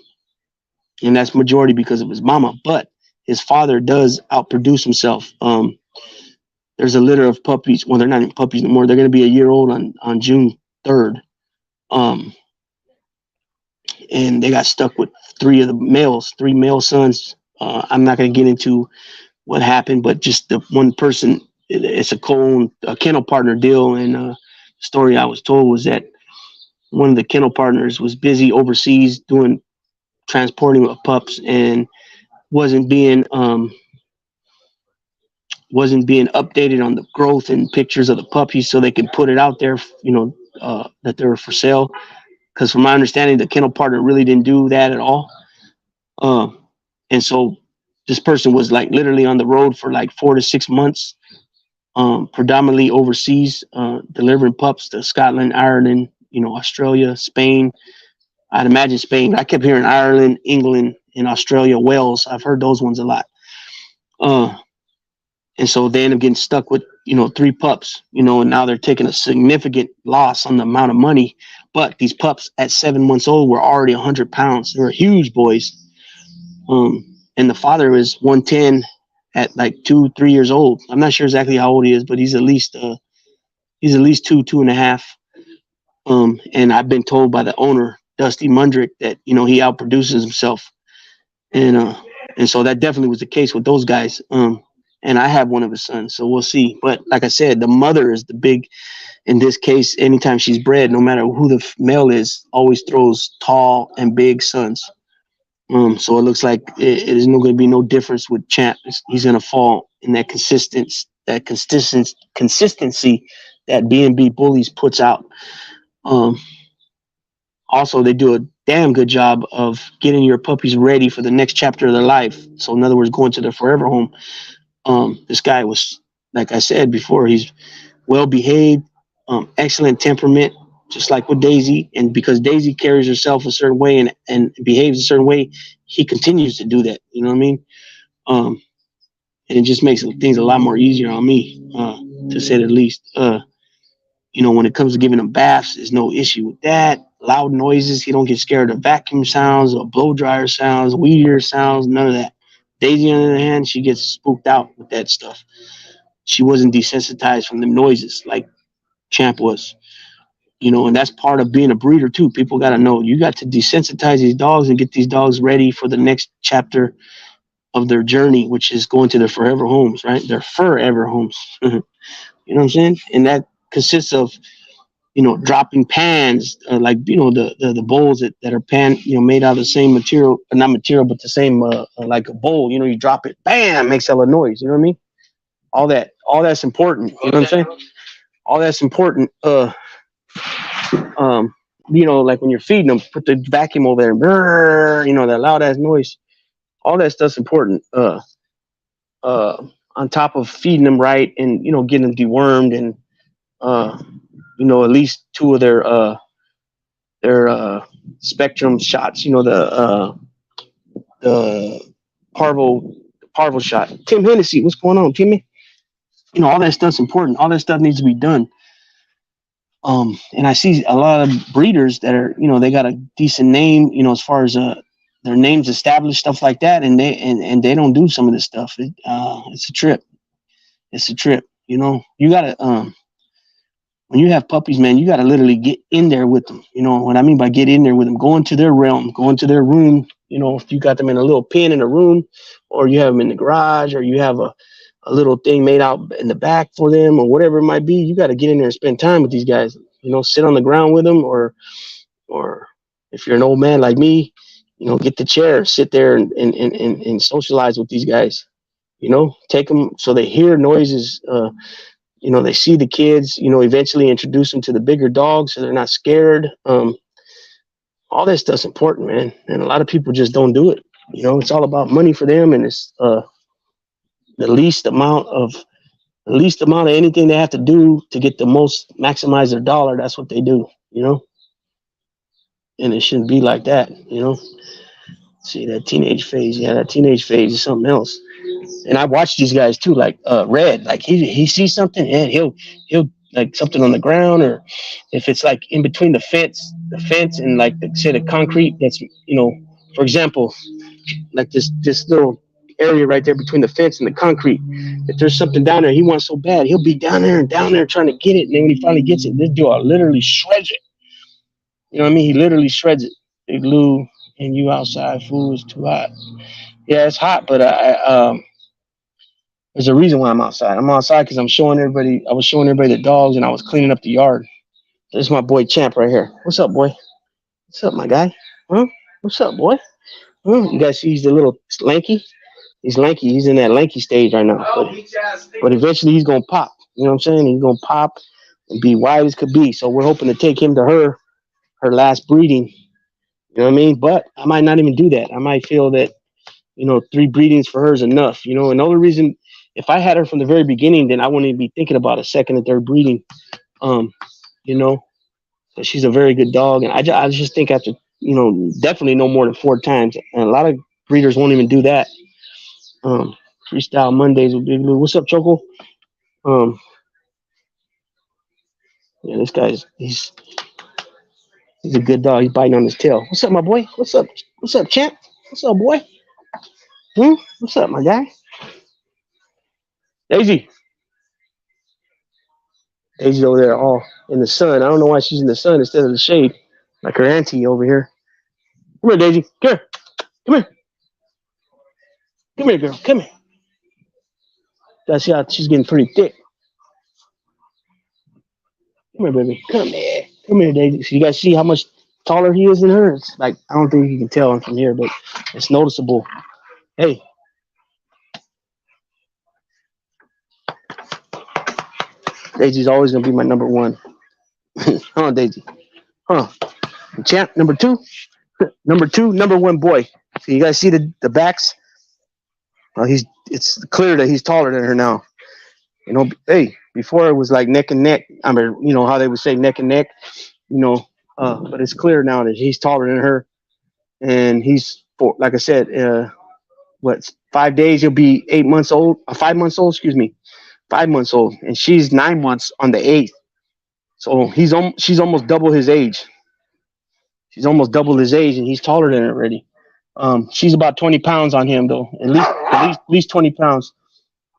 and that's majority because of his mama. But his father does outproduce himself. There's a litter of puppies. Well, they're not even puppies anymore. They're going to be a year old on June 3rd. Um, and they got stuck with three male sons. I'm not going to get into what happened, but just the one person, it's a kennel partner deal. And the story I was told was that one of the kennel partners was busy overseas doing transporting of pups and wasn't being updated on the growth and pictures of the puppies so they could put it out there, that they were for sale. Because from my understanding, the kennel partner really didn't do that at all. And so this person was like literally on the road for like 4 to 6 months, predominantly overseas, delivering pups to Scotland, Ireland, Australia, Spain. I'd imagine Spain. I kept hearing Ireland, England, and Australia, Wales. I've heard those ones a lot. And so they end up getting stuck with, 3 pups, and now they're taking a significant loss on the amount of money. But these pups at 7 months old were already 100 pounds. They were huge boys. And the father was 110 at like 2-3 years old. I'm not sure exactly how old he is, but he's at least 2.5. And I've been told by the owner, Dusty Mundrick, that, he outproduces himself. And so that definitely was the case with those guys. And I have one of his sons, so we'll see. But like I said, the mother is the big, in this case, anytime she's bred, no matter who the male is, always throws tall and big sons. So it looks like it is not going to be no difference with Champ. He's going to fall in that consistency that B&B Bullies puts out. Also, they do a damn good job of getting your puppies ready for the next chapter of their life. So in other words, going to their forever home. This guy was, like I said before, he's well behaved, excellent temperament, just like with Daisy. And because Daisy carries herself a certain way and behaves a certain way, he continues to do that. You know what I mean? And it just makes things a lot more easier on me, to say the least. When it comes to giving him baths, there's no issue with that. Loud noises, he don't get scared of vacuum sounds or blow dryer sounds, weed eater sounds, none of that. Daisy, on the other hand, she gets spooked out with that stuff. She wasn't desensitized from the noises like Champ was. And that's part of being a breeder too. People got to know you got to desensitize these dogs and get these dogs ready for the next chapter of their journey, which is going to their forever homes, right? Their forever homes. You know what I'm saying? And that consists of, dropping pans, like, the bowls that are made out of the same material, not material, but the same, like a bowl, you drop it, bam, makes hella noise. You know what I mean? All that's important. You know what I'm saying? All that's important. Like when you're feeding them, put the vacuum over there, brrr, that loud ass noise. All that stuff's important. On top of feeding them right and, getting them dewormed and, at least 2 of their spectrum shots, the parvo shot. Tim Hennessy, what's going on, Timmy? All that stuff's important. All that stuff needs to be done. And I see a lot of breeders that are, they got a decent name, as far as their names established, stuff like that, and they don't do some of this stuff. It's a trip. It's a trip. You gotta when you have puppies, man, you gotta literally get in there with them. What I mean by get in there with them, go into their realm, go into their room. If you got them in a little pen in a room, or you have them in the garage, or you have a little thing made out in the back for them, or whatever it might be, you got to get in there and spend time with these guys. Sit on the ground with them, or if you're an old man like me, get the chair, sit there and socialize with these guys. Take them so they hear noises. They see the kids. Eventually introduce them to the bigger dogs so they're not scared. All that stuff's important, man, and a lot of people just don't do it. It's all about money for them, and it's the least amount of anything they have to do to get the most, maximize their dollar. That's what they do, and it shouldn't be like that. See, that teenage phase. Yeah, that teenage phase is something else. And I watch these guys too, like Red. Like he sees something and he'll like something on the ground, or if it's like in between the fence and like say the concrete that's for example, like this little area right there between the fence and the concrete. If there's something down there he wants so bad, he'll be down there and down there trying to get it. And then when he finally gets it, this dude literally shreds it. You know what I mean? He literally shreds it. Big Lou and you outside, fool, is too hot. Yeah, it's hot, but there's a reason why I'm outside. I'm outside because I was showing everybody the dogs, and I was cleaning up the yard. This is my boy Champ right here. What's up, boy? What's up, my guy? Huh? What's up, boy? Huh? You guys see he's the little lanky? He's lanky. He's in that lanky stage right now. But eventually he's gonna pop. You know what I'm saying? He's gonna pop and be wide as could be. So we're hoping to take him to her last breeding. You know what I mean? But I might not even do that. I might feel that, 3 breedings for her is enough. And the only reason, if I had her from the very beginning, then I wouldn't even be thinking about a second and third breeding. Um, you know, but she's a very good dog, and I just think after, definitely no more than 4 times, and a lot of breeders won't even do that. Um, Freestyle Mondays with Big Lou. What's up, Choco? Um, yeah, this guy's he's a good dog. He's biting on his tail. What's up, my boy? What's up? What's up, champ? What's up, boy? What's up, my guy? Daisy. Daisy's over there all in the sun. I don't know why she's in the sun instead of the shade, like her auntie over here. Come here, Daisy. Come here. Come here. Come here, girl. Come here. That's how she's getting pretty thick. Come here, baby. Come here. Come here, Daisy. So you guys see how much taller he is than her? It's like, I don't think you can tell from here, but it's noticeable. Hey. Daisy's always going to be my number one. Huh, Daisy? Huh. Champ, number 2? Number 2, number 1 boy. So you guys see the backs? Well, it's clear that he's taller than her now. Hey, before it was like neck and neck. I mean, how they would say neck and neck, but it's clear now that he's taller than her. And he's, like I said, 5 days, he'll be 8 months old, 5 months old, excuse me, 5 months old. And she's 9 months on the 8th. So she's almost double his age. She's almost double his age, and he's taller than her already. She's about 20 pounds on him, though, at least 20 pounds.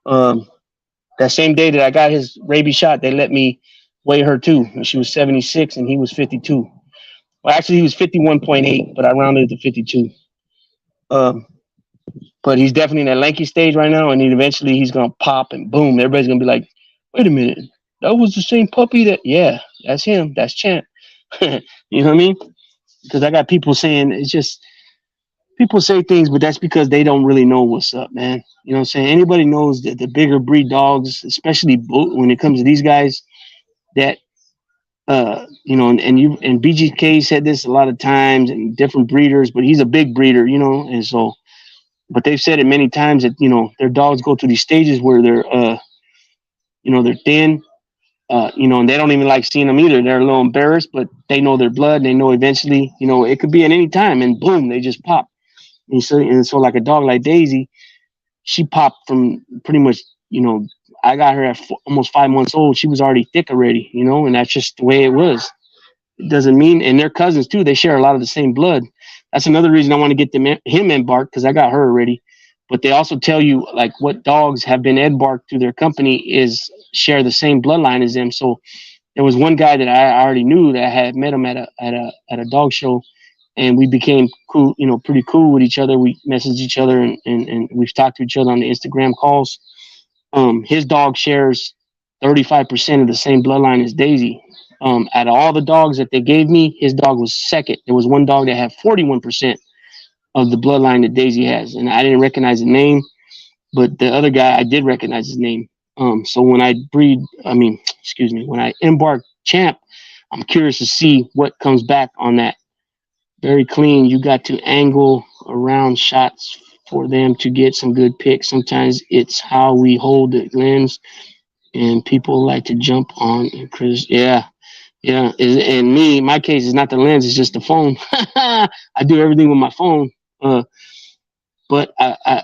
That same day that I got his rabies shot, they let me weigh her too, and she was 76 and he was 52. Well, actually, he was 51.8, but I rounded it to 52. But he's definitely in that lanky stage right now, and then eventually he's gonna pop and boom. Everybody's gonna be like, "Wait a minute, that was the same puppy that?" Yeah, that's him. That's Champ. You know what I mean? Because I got people saying it's just people say things, but that's because they don't really know what's up, man. You know what I'm saying? Anybody knows that the bigger breed dogs, especially when it comes to these guys, that and BGK said this a lot of times, and different breeders, but he's a big breeder, and so, but they've said it many times that their dogs go through these stages where they're they're thin, and they don't even like seeing them either. They're a little embarrassed, but they know their blood. And they know eventually, it could be at any time, and boom, they just pop. And so like a dog like Daisy, she popped from pretty much, I got her at almost 5 months old. She was already thick already, and that's just the way it was. It doesn't mean, and they're cousins too. They share a lot of the same blood. That's another reason I want to get him embarked, because I got her already. But they also tell you like what dogs have been embarked through their company is share the same bloodline as them. So there was one guy that I already knew that I had met him at a dog show, and we became cool, pretty cool with each other. We messaged each other and we've talked to each other on the Instagram calls. His dog shares 35% of the same bloodline as Daisy. Out of all the dogs that they gave me, his dog was second. There was one dog that had 41% of the bloodline that Daisy has, and I didn't recognize his name, but the other guy, I did recognize his name. So when I when I embark Champ, I'm curious to see what comes back on that. Very clean. You got to angle around shots for them to get some good picks. Sometimes it's how we hold the lens, and people like to jump on. Chris, yeah. And me, in my case, it's not the lens; it's just the phone. I do everything with my phone. But I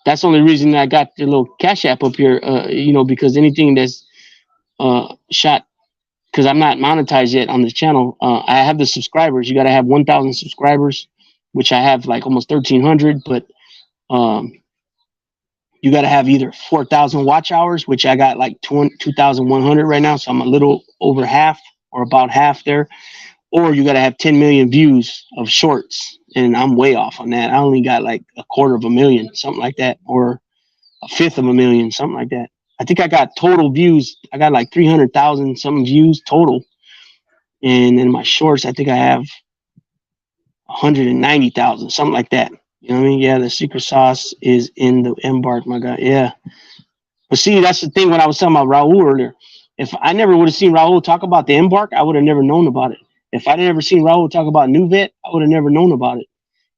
that's the only reason I got the little Cash App up here. Because anything that's shot because I'm not monetized yet on this channel. I have the subscribers. You got to have 1,000 subscribers, which I have like almost 1,300. But um, you got to have either 4,000 watch hours, which I got like 2,100 right now. So I'm a little over half or about half there. Or you got to have 10 million views of shorts. And I'm way off on that. I only got like 250,000, something like that, or 1/5 of a million, something like that. I think I got total views. I got like 300,000 something views total. And in my shorts, I think I have 190,000, something like that. You know what I mean? Yeah, the secret sauce is in the embark, my guy. Yeah. But see, that's the thing when I was talking about Raul earlier. If I never would have seen Raul talk about the embark, I would have never known about it. If I never seen Raul talk about New Vet, I would have never known about it.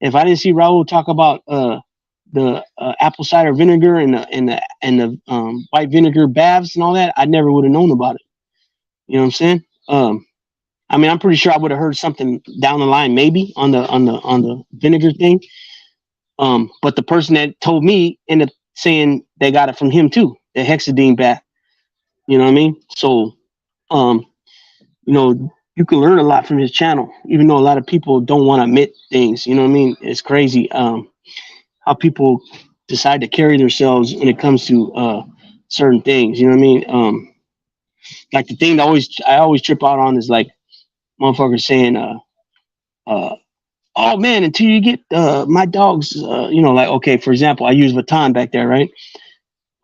If I didn't see Raul talk about the apple cider vinegar and the white vinegar baths and all that, I never would have known about it. You know what I'm saying? I mean, I'm pretty sure I would have heard something down the line, maybe on the vinegar thing. But the person that told me ended up saying they got it from him too, the hexadine bath. You know what I mean? So, you know, you can learn a lot from his channel, even though a lot of people don't want to admit things. You know what I mean? It's crazy how people decide to carry themselves when it comes to certain things. You know what I mean? Like the thing that I always trip out on is like motherfuckers saying, oh man, until you get my dogs, you know, like, okay, for example, I use Vuitton back there, right?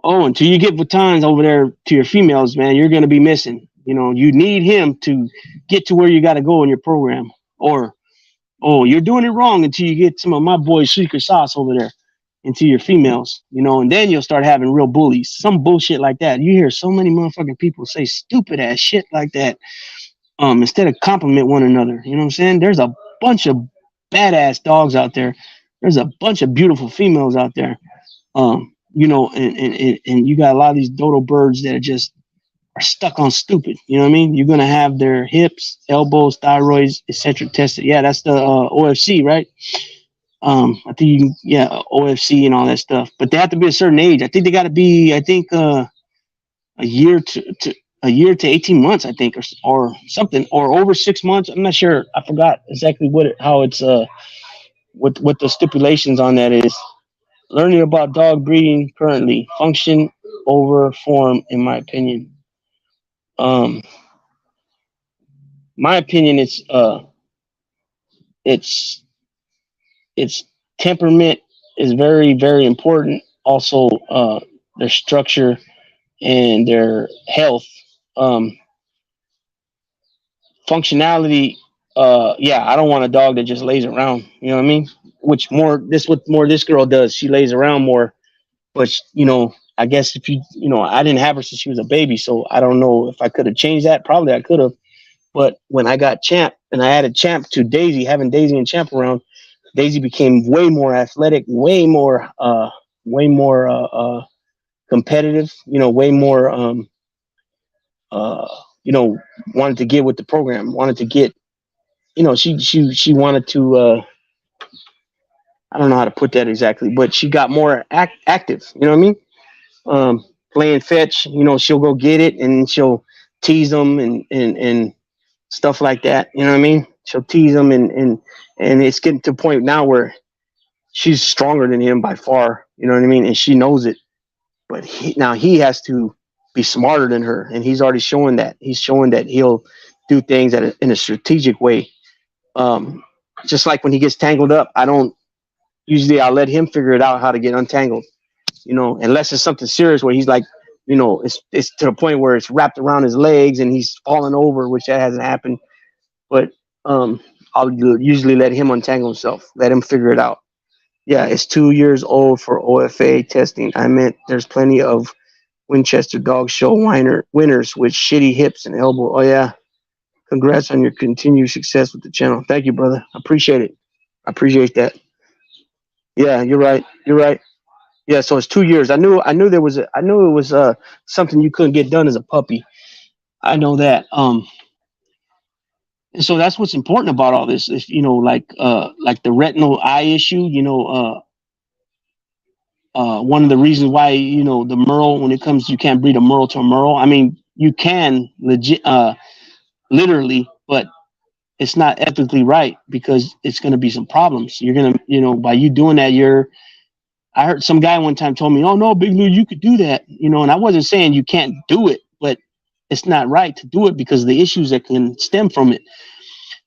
Oh, until you get Vuittons over there to your females, man, you're going to be missing. You know, you need him to get to where you got to go in your program. Or, oh, you're doing it wrong until you get some of my boys' secret sauce over there into your females, you know, and then you'll start having real bullies. Some bullshit like that. You hear so many motherfucking people say stupid ass shit like that instead of compliment one another. You know what I'm saying? There's a bunch of badass dogs out there. There's a bunch of beautiful females out there. You know, and you got a lot of these dodo birds that are stuck on stupid. You know what I mean? You're gonna have their hips, elbows, thyroids, etc. tested. Yeah, that's the OFC, right? I think OFC and all that stuff. But they have to be a certain age. I think they got to be. I think a year to 18 months. I think or something, or over 6 months. I'm not sure. I forgot exactly how it's what the stipulations on that is. Learning about dog breeding currently, function over form, in my opinion. My opinion is its temperament is very, very important. Also, their structure and their health, functionality. Yeah, I don't want a dog that just lays around. You know what I mean? What this girl does. She lays around more. But you know, I guess if I didn't have her since she was a baby, so I don't know if I could have changed that. Probably I could have. But when I got Champ and I added Champ to Daisy, having Daisy and Champ around, Daisy became way more athletic, way more competitive. You know, way more wanted to get with the program, wanted to get. You know, she wanted to. I don't know how to put that exactly, but she got more active. You know what I mean? Playing fetch, you know, she'll go get it and she'll tease them and stuff like that. You know what I mean? She'll tease them and it's getting to a point now where she's stronger than him by far. You know what I mean? And she knows it, but he has to be smarter than her, and he's already showing that. He's showing that he'll do things in a strategic way. Just like when he gets tangled up, I'll let him figure it out how to get untangled. You know, unless it's something serious where he's like, you know, it's to the point where it's wrapped around his legs and he's falling over, which that hasn't happened. But I'll usually let him untangle himself, let him figure it out. Yeah, it's 2 years old for OFA testing. I meant there's plenty of Winchester Dog Show winners with shitty hips and elbow. Oh yeah, congrats on your continued success with the channel. Thank you, brother. I appreciate it. I appreciate that. Yeah, you're right. You're right. Yeah, so it's 2 years. I knew it was something you couldn't get done as a puppy. I know that. And so that's what's important about all this. If you know, like the retinal eye issue, you know, one of the reasons why, you know, the Merle, when it comes, you can't breed a Merle to a Merle. I mean, you can literally, but it's not ethically right because it's going to be some problems. You're going to, by you doing that, I heard some guy one time told me, "Oh no, Big Lou, you could do that," and I wasn't saying you can't do it, but it's not right to do it because of the issues that can stem from it.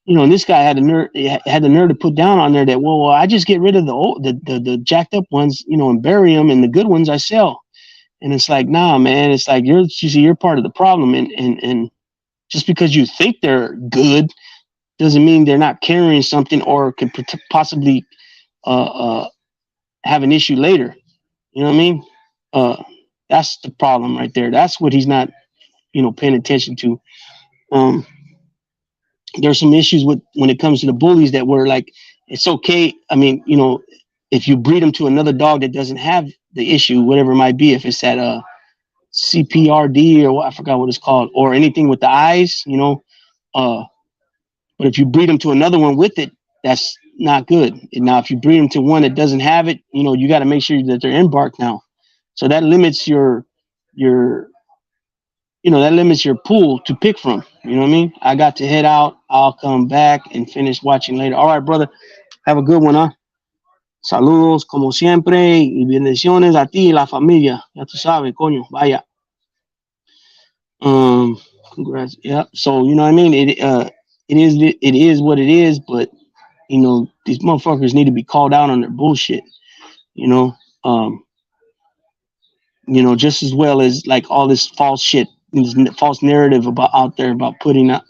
And this guy had the nerve to put down on there that, well, I just get rid of the jacked up ones, and bury them, and the good ones I sell. And it's like, nah, man, it's like you're part of the problem, and just because you think they're good doesn't mean they're not carrying something or could possibly have an issue later. You know what I mean? That's the problem right there. That's what he's not, paying attention to. Um, there's some issues with when it comes to the bullies that were like, it's okay. I mean, if you breed them to another dog that doesn't have the issue, whatever it might be, if it's at a CPRD or what, I forgot what it's called, or anything with the eyes, but if you breed them to another one with it, that's not good. And now, if you breed them to one that doesn't have it, you got to make sure that they're embarked now. So that limits your that limits your pool to pick from. You know what I mean? I got to head out. I'll come back and finish watching later. All right, brother. Have a good one, huh? Saludos, como siempre, y bendiciones a ti y la familia. Ya tú sabes, coño, vaya. Congrats. Yeah. So you know what I mean? It is what it is, but these motherfuckers need to be called out on their bullshit. Um, just as well as like all this false shit, this false narrative about out there about putting out,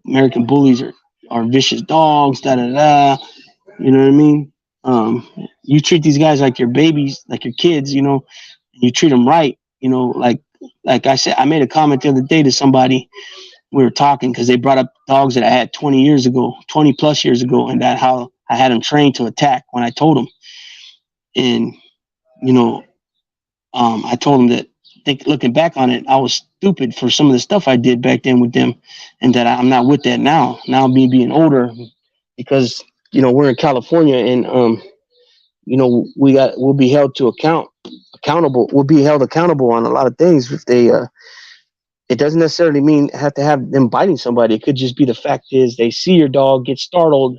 American bullies are vicious dogs, da da da. You know what I mean? You treat these guys like your babies, like your kids, and you treat them right. Like I said, I made a comment the other day to somebody. We were talking because they brought up dogs that I had 20 plus years ago, and that how I had them trained to attack when I told them. And, I told them that looking back on it, I was stupid for some of the stuff I did back then with them, and that I'm not with that now. Now me being older, because, we're in California, and, we'll be held to accountable. We'll be held accountable on a lot of things if they, it doesn't necessarily mean have to have them biting somebody. It could just be the fact is they see your dog, get startled,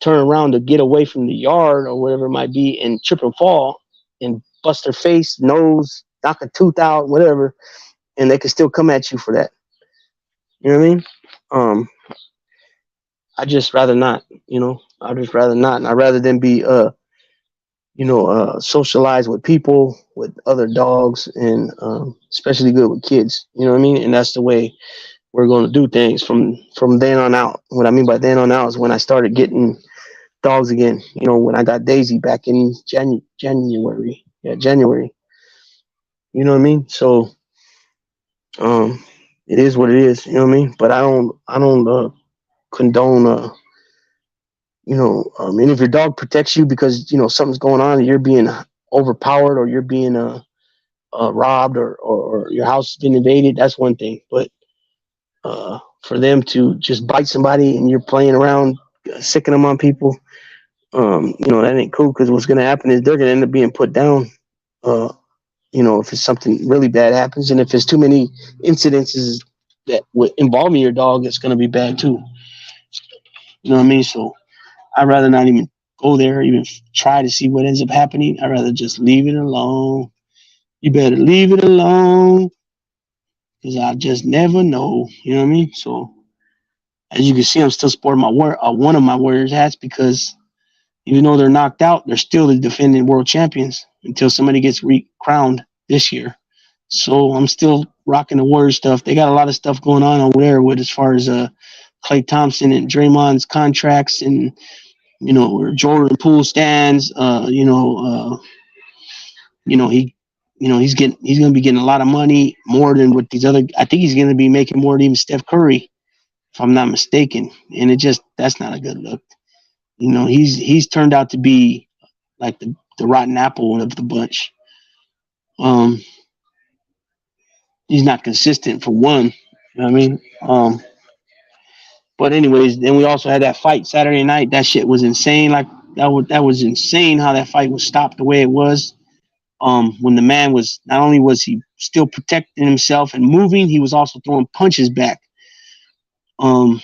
turn around to get away from the yard or whatever it might be, and trip and fall and bust their face, nose, knock a tooth out, whatever, and they could still come at you for that. You know what I mean? I'd just rather not, I'd just rather not. And I'd rather than be socialize with people, with other dogs, and especially good with kids. You know what I mean? And that's the way we're going to do things from then on out. What I mean by then on out is when I started getting dogs again. When I got Daisy back in January. Yeah, January. You know what I mean? So, it is what it is. You know what I mean? But I don't condone. And if your dog protects you because something's going on, and you're being overpowered or you're being robbed or your house has been invaded, that's one thing. But for them to just bite somebody and you're playing around, sicking them on people, that ain't cool. Because what's going to happen is they're going to end up being put down. If it's something really bad happens, and if there's too many incidences that would involving your dog, it's going to be bad too. You know what I mean? So I'd rather not even go there, even try to see what ends up happening. I'd rather just leave it alone. You better leave it alone, because I just never know. You know what I mean? So as you can see, I'm still sporting my one of my Warriors hats, because even though they're knocked out, they're still the defending world champions until somebody gets crowned this year. So I'm still rocking the Warriors stuff. They got a lot of stuff going on over there with as far as Klay Thompson and Draymond's contracts, and where Jordan Poole stands. He's going to be getting a lot of money, more than what these other. I think he's going to be making more than even Steph Curry, if I'm not mistaken. And that's not a good look. He's turned out to be like the rotten apple of the bunch. He's not consistent, for one. You know what I mean? But anyways, then we also had that fight Saturday night. That shit was insane. Like that was insane how that fight was stopped the way it was. when the man was not only was he still protecting himself and moving, he was also throwing punches back. Um,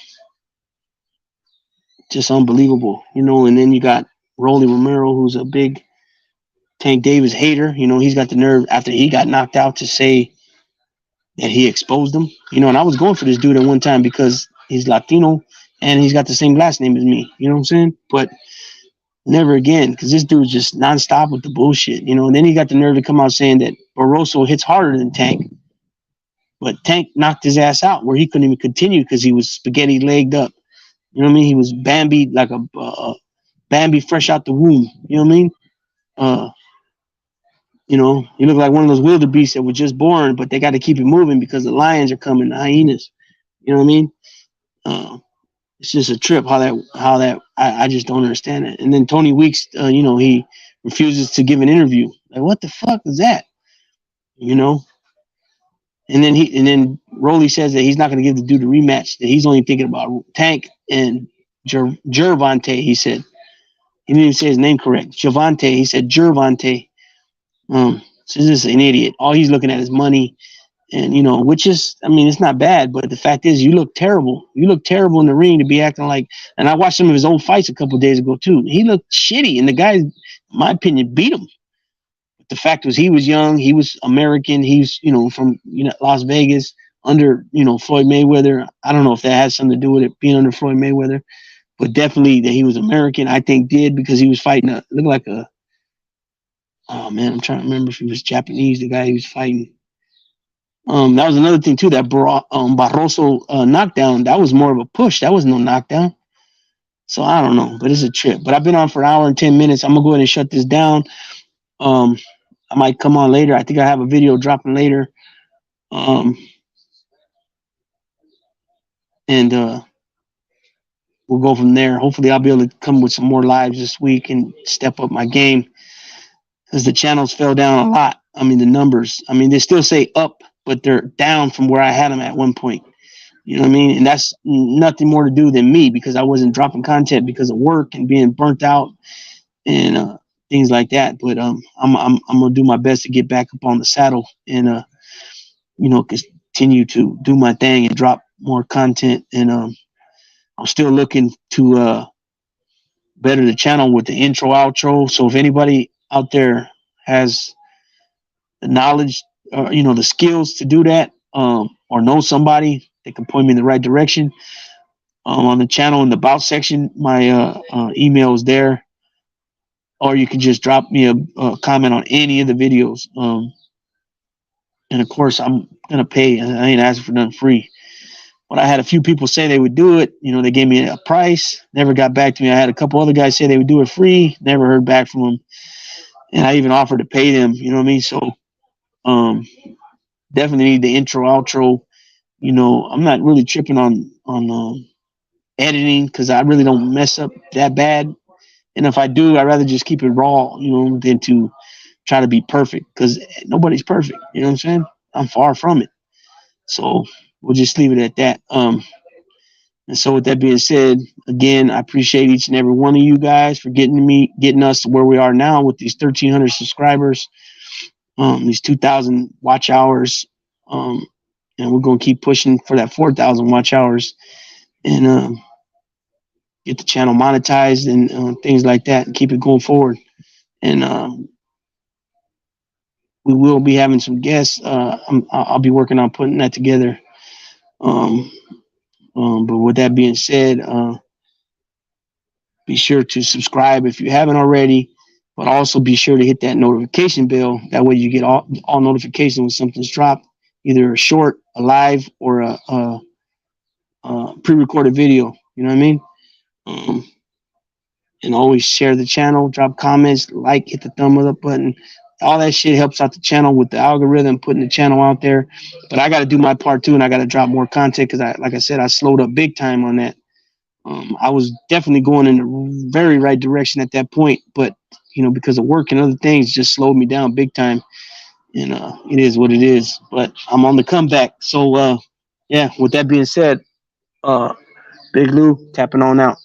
just unbelievable, you know. And then you got Rolly Romero, who's a big Tank Davis hater. You know, he's got the nerve after he got knocked out to say that he exposed him. You know, and I was going for this dude at one time because he's Latino and he's got the same last name as me. You know what I'm saying? But never again, because this dude's just nonstop with the bullshit. You know, and then he got the nerve to come out saying that Barroso hits harder than Tank, but Tank knocked his ass out where he couldn't even continue because he was spaghetti legged up. You know what I mean? He was Bambi, like a Bambi fresh out the womb. You know what I mean? Uh, you know, he looked like one of those wildebeests that were just born, but they got to keep it moving because the lions are coming, the hyenas. You know what I mean? It's just a trip how that I just don't understand it. And then Tony Weeks, you know, he refuses to give an interview. Like, what the fuck is that? You know? And then Rolly says that he's not going to give the dude a rematch. That he's only thinking about Tank and Gervonta. He said he didn't even say his name correct. Gervonta. He said Gervonta. So he's just an idiot. All he's looking at is money, and you know, which is, I mean, it's not bad, but the fact is, you look terrible. You look terrible in the ring to be acting like. And I watched some of his old fights a couple of days ago too. He looked shitty, and the guy, in my opinion, beat him. The fact was he was young, he was American, he's, you know, from, you know, Las Vegas under, you know, Floyd Mayweather. I don't know if that has something to do with it being under Floyd Mayweather, but definitely that he was American, I think did, because he was fighting looked like a, oh man, I'm trying to remember if he was Japanese, the guy he was fighting. That was another thing too, that Barroso knockdown, that was more of a push. That was no knockdown. So I don't know, but it's a trip. But I've been on for an hour and 10 minutes. I'm gonna go ahead and shut this down. I might come on later. I think I have a video dropping later. And we'll go from there. Hopefully I'll be able to come with some more lives this week and step up my game, because the channels fell down a lot. I mean, the numbers, I mean, they still say up, but they're down from where I had them at one point. You know what I mean? And that's nothing more to do than me, because I wasn't dropping content because of work and being burnt out and things like that. But I'm gonna do my best to get back up on the saddle and you know, continue to do my thing and drop more content. And I'm still looking to better the channel with the intro outro. So if anybody out there has the knowledge or, you know, the skills to do that, or know somebody that can point me in the right direction, on the channel in the about section, my email is there, or you can just drop me a comment on any of the videos. And of course, I'm gonna pay. I ain't asking for nothing free. But I had a few people say they would do it. You know, they gave me a price, never got back to me. I had a couple other guys say they would do it free, never heard back from them. And I even offered to pay them. You know what I mean? So, definitely need the intro, outro. You know, I'm not really tripping on editing, because I really don't mess up that bad. And if I do, I'd rather just keep it raw, you know, than to try to be perfect, because nobody's perfect. You know what I'm saying? I'm far from it. So we'll just leave it at that. And so with that being said, again, I appreciate each and every one of you guys for getting us to where we are now with these 1,300 subscribers, these 2,000 watch hours. And we're going to keep pushing for that 4,000 watch hours, and get the channel monetized and things like that, and keep it going forward. And we will be having some guests. I'll be working on putting that together. But with that being said, be sure to subscribe if you haven't already, but also be sure to hit that notification bell. That way you get all notifications when something's dropped, either a short, a live, or a pre-recorded video. You know what I mean? And always share the channel, drop comments, like, hit the thumb up button. All that shit helps out the channel with the algorithm, putting the channel out there. But I got to do my part too, and I got to drop more content, because like I said, I slowed up big time on that. I was definitely going in the very right direction at that point, but you know, because of work and other things, just slowed me down big time. And it is what it is. But I'm on the comeback. So yeah, with that being said, Big Lou tapping on out.